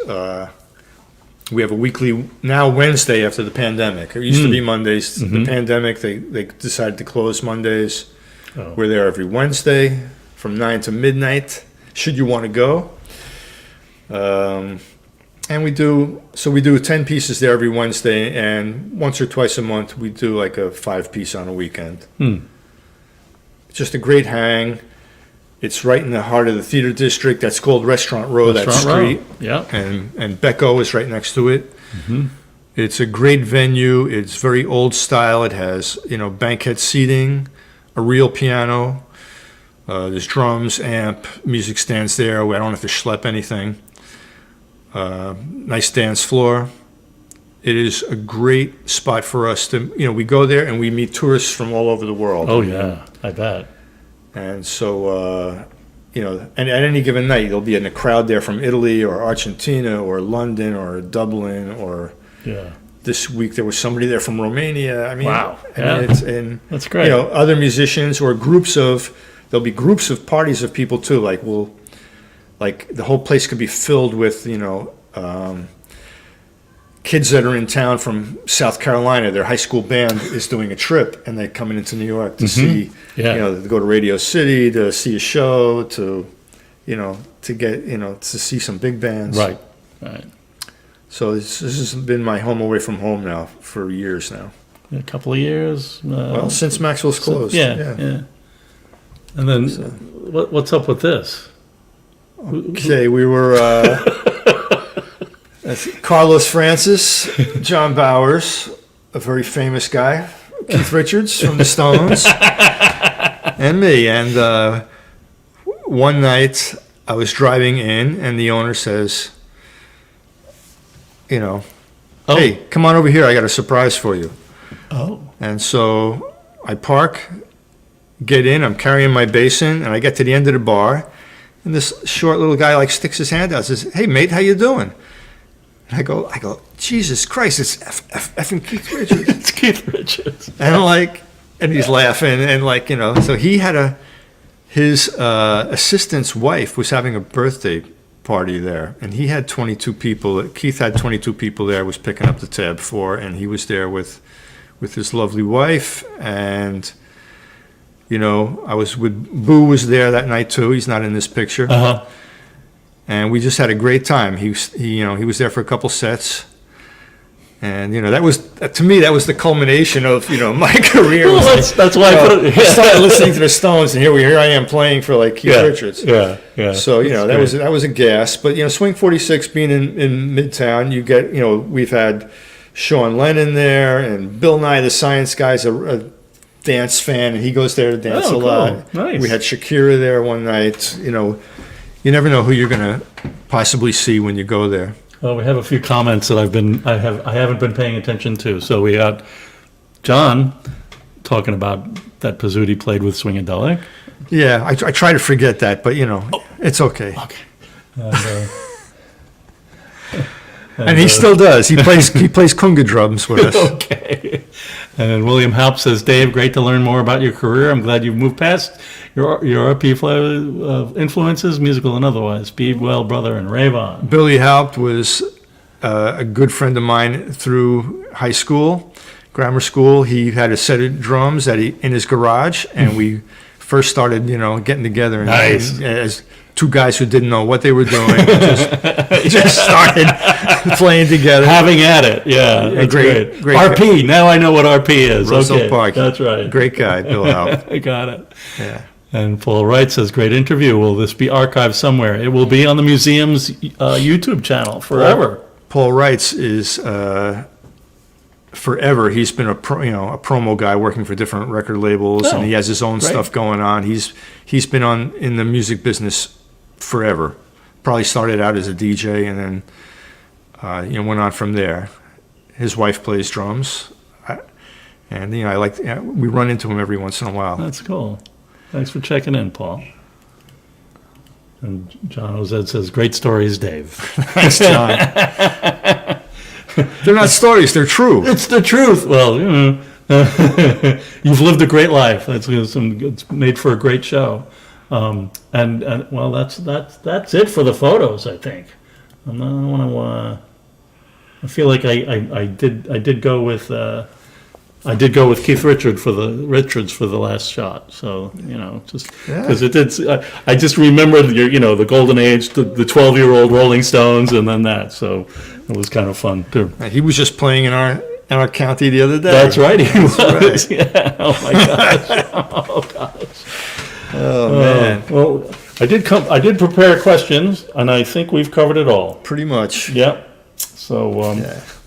We have a weekly, now Wednesday after the pandemic. It used to be Mondays. The pandemic, they decided to close Mondays. Oh. We're there every Wednesday from 9 to midnight, should you want to go. And we do 10 pieces there every Wednesday, and once or twice a month we do like a 5-piece on a weekend. It's just a great hang. It's right in the heart of the theater district. That's called Restaurant Row, that street. Yeah. And Becco is right next to it. It's a great venue. It's very old style. It has, banquet seating, a real piano. There's drums, amp, music stands there. I don't have to schlep anything. Nice dance floor. It is a great spot for us to, we go there and we meet tourists from all over the world. Oh, yeah, I bet. And so, and at any given night, there'll be in a crowd there from Italy or Argentina or London or Dublin or this week there was somebody there from Romania. I mean, wow. That's great. Other musicians or there'll be groups of parties of people too. Like the whole place could be filled with, kids that are in town from South Carolina. Their high school band is doing a trip, and they're coming into New York to see, to go to Radio City to see a show, to see some big bands. Right. So this has been my home away from home now for years now. A couple of years. Since Maxwell's closed. Yeah. And then, what's up with this? Okay, we were. That's Carlos Francis, John Bowers, a very famous guy, Keith Richards from the Stones, and me. And one night I was driving in, and the owner says, "Hey, come on over here. I got a surprise for you." Oh. And so I park, get in. I'm carrying my basin, and I get to the end of the bar, and this short little guy sticks his hand out, and says, "Hey, mate, how you doing?" And I go, Jesus Christ, it's effing Keith Richards. It's Keith Richards. And he's laughing, and so he had his assistant's wife was having a birthday party there, and he had 22 people. Keith had 22 people there, was picking up the tab for, and he was there with his lovely wife, and I was with Boo was there that night too. He's not in this picture. And we just had a great time. He was there for a couple sets, and that was to me that was the culmination of my career. Well, that's why I put it. I started listening to the Stones, and here I am playing for Keith Richards. Yeah. So that was a gas. But Swing 46 being in Midtown, you get we've had Sean Lennon there, and Bill Nye the Science Guy's a dance fan, and he goes there to dance a lot. Nice. We had Shakira there one night. You never know who you're going to possibly see when you go there. Well, we have a few comments that I haven't been paying attention to. So we got John talking about that Pizzuti played with Swingadelic. Yeah, I try to forget that, but it's okay. Okay. And he still does. He plays conga drums with us. Okay. And William Halp says, Dave, great to learn more about your career. I'm glad you've moved past your RP influences, musical and otherwise. Be well, brother, and rave on. Billy Haupt was a good friend of mine through high school, grammar school. He had a set of drums in his garage, and we first started, getting together and, Nice. as two guys who didn't know what they were doing, just started playing together. Having at it, yeah. That's great. great RP, now I know what RP is. Roselle Okay, Park. that's right. Great guy, Bill Haupt. I got it. Yeah. And Paul Wright says, great interview. Will this be archived somewhere? It will be on the museum's YouTube channel forever. Paul Wrights is forever. He's been a promo guy working for different record labels, and he has his own stuff going on. He's been in the music business forever. Probably started out as a DJ, and then went on from there. His wife plays drums, and we run into him every once in a while. That's cool. Thanks for checking in, Paul. And John Ozed says, great stories, Dave. Thanks, John. They're not stories; they're true. It's the truth. Well, you've lived a great life. It's made for a great show. And well, that's it for the photos, I think. I don't want to. I feel like I did go with Keith Richards for the last shot. So just because it did. I just remembered the golden age, the 12-year-old Rolling Stones, and then that. So it was kind of fun too. He was just playing in our county the other day. That's right. He was. Right. Yeah. Oh my gosh. Oh gosh. Oh man. Well, I did prepare questions, and I think we've covered it all. Pretty much. Yep. So I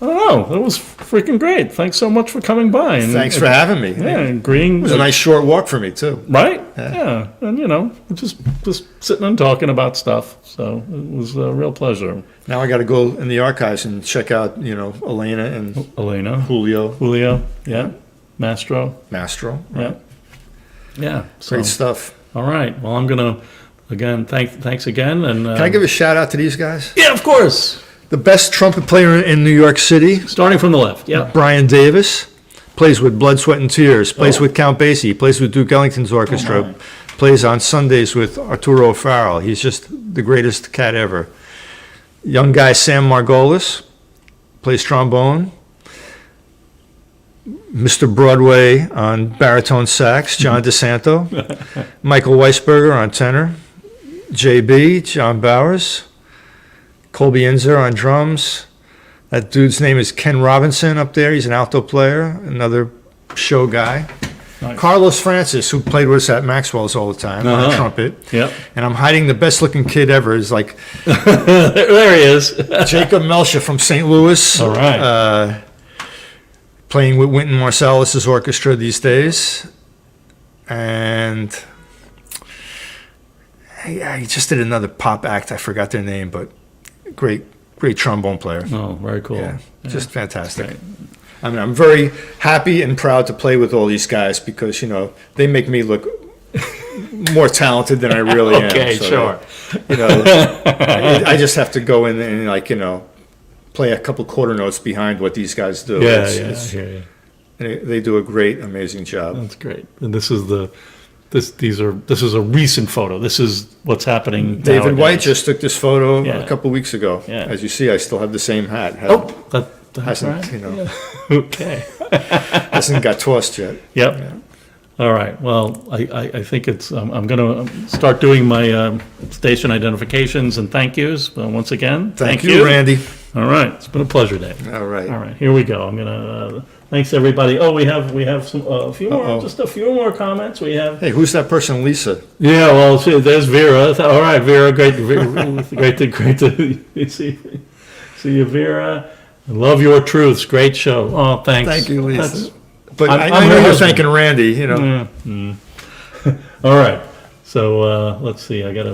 don't know. It was freaking great. Thanks so much for coming by. And, Thanks for having me. Yeah, agreeing. It was a nice short walk for me too. Right? Yeah. And just sitting and talking about stuff. So it was a real pleasure. Now I got to go in the archives and check out, Elena and Julio. Yeah. Mastro. Right. Yeah. So, Great stuff. all right. Well, I'm gonna again thanks again. And Can I give a shout out to these guys? Yeah, of course. The best trumpet player in New York City, Starting from the left. Yeah. Brian Davis, plays with Blood, Sweat, and Tears, plays with Count Basie, plays with Duke Ellington's orchestra, plays on Sundays with Arturo O'Farrell. He's just the greatest cat ever. Young guy Sam Margolis plays trombone. Mr. Broadway on baritone sax, John DeSanto. Michael Weisberger on tenor. JB, John Bowers. Colby Inzer on drums. That dude's name is Ken Robinson up there. He's an alto player, another show guy. Nice. Carlos Francis, who played with us at Maxwell's all the time on trumpet. Yep. And I'm hiding the best looking kid ever. Is like There he is. Jacob Melcher from St. Louis. All right. Playing with Wynton Marsalis's orchestra these days. And he just did another pop act. I forgot their name, but great trombone player. Oh, very cool. Yeah, just fantastic. Great. I mean, I'm very happy and proud to play with all these guys because, they make me look more talented than I really am. Okay, So, sure. I just have to go in and play a couple quarter notes behind what these guys do. Yeah, I hear you. They do a great, amazing job. That's great. And this is a recent photo. This is what's happening. David nowadays. White just took this photo Yeah. a couple weeks ago. Yeah. As you see, I still have the same hat. That's Hasn't, right. Okay. hasn't got tossed yet. Yep. Yeah. All right. Well, I think it's. I'm going to start doing my station identifications and thank yous. Once again, Thank you, Randy. All right. It's been a pleasure, Dave. All right. All right. Here we go. I'm gonna. Thanks everybody. Oh, we have some a few more. Just a few more comments. We have. Hey, who's that person, Lisa? Yeah. Well, there's Vera. All right, Vera. Great to see you, Vera. I love your truths. Great show. Oh, thanks. Thank you, Lisa. That's- But I'm I her know you're husband. thanking Randy, All right. So let's see. I got to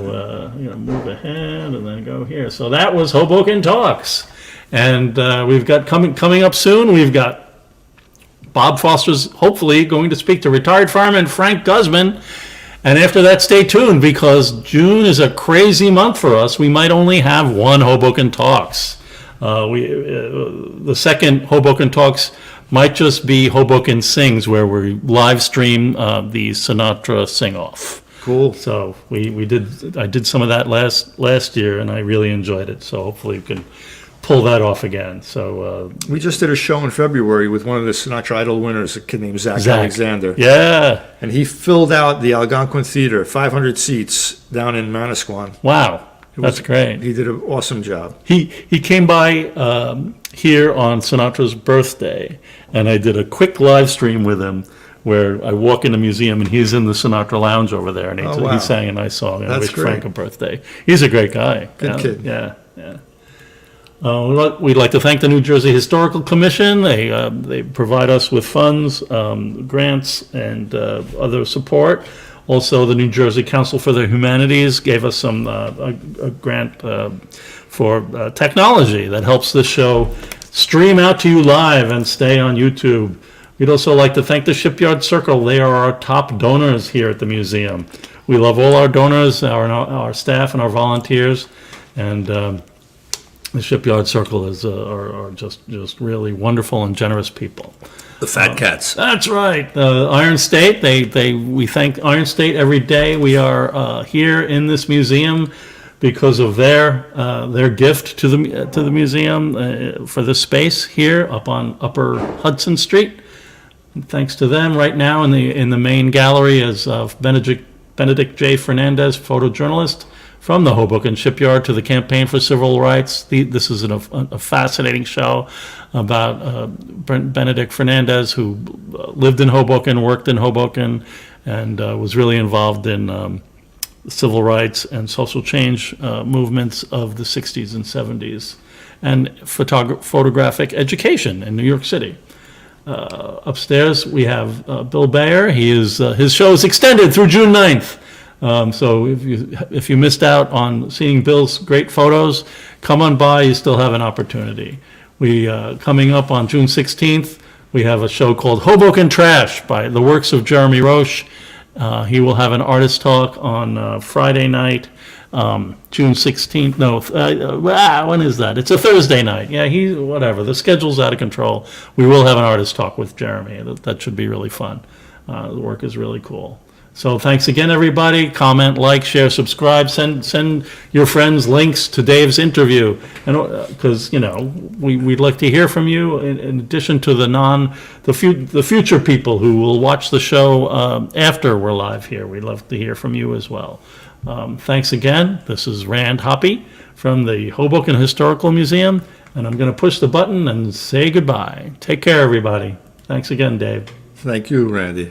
move ahead and then go here. So that was Hoboken Talks, and we've got coming up soon. We've got Bob Foster's hopefully going to speak to retired fireman Frank Guzman, and after that, stay tuned because June is a crazy month for us. We might only have one Hoboken Talks. The second Hoboken Talks might just be Hoboken Sings, where we live stream the Sinatra sing-off. Cool. So I did some of that last year, and I really enjoyed it. So hopefully we can pull that off again. So We just did a show in February with one of the Sinatra Idol winners, a kid named Zach Alexander. Yeah. And he filled out the Algonquin Theater, 500 seats down in Manasquan. Wow. That's great. He did an awesome job. He came by here on Sinatra's birthday, and I did a quick live stream with him where I walk in the museum and he's in the Sinatra Lounge over there, and Oh, wow. he sang a nice song and I That's wished great. Frank a birthday. He's a great guy. Good kid. Yeah. We'd like to thank the New Jersey Historical Commission. They provide us with funds, grants, and other support. Also, the New Jersey Council for the Humanities gave us a grant for technology that helps this show stream out to you live and stay on YouTube. We'd also like to thank the Shipyard Circle. They are our top donors here at the museum. We love all our donors, our staff, and our volunteers, and the Shipyard Circle are just really wonderful and generous people. The Fat Cats. That's right. Iron State. We thank Iron State every day. We are here in this museum because of their gift to the museum for the space here up on Upper Hudson Street. And thanks to them, right now in the main gallery is Benedict J. Fernandez, photojournalist from the Hoboken Shipyard to the Campaign for Civil Rights. This is a fascinating show about Benedict Fernandez, who lived in Hoboken, worked in Hoboken, and was really involved in civil rights and social change movements of the 60s and 70s, and photographic education in New York City. Upstairs, we have Bill Bayer. His show is extended through June 9th. So if you missed out on seeing Bill's great photos, come on by. You still have an opportunity. Coming up on June 16th, we have a show called Hoboken Trash by the works of Jeremy Roche. He will have an artist talk on Friday night, June 16th. No, when is that? It's a Thursday night. Yeah, whatever. The schedule's out of control. We will have an artist talk with Jeremy. That should be really fun. The work is really cool. So thanks again, everybody. Comment, like, share, subscribe. Send your friends links to Dave's interview, and because we'd like to hear from you. In addition to the future people who will watch the show after we're live here, we'd love to hear from you as well. Thanks again. This is Rand Hoppy from the Hoboken Historical Museum, and I'm going to push the button and say goodbye. Take care, everybody. Thanks again, Dave. Thank you, Randy.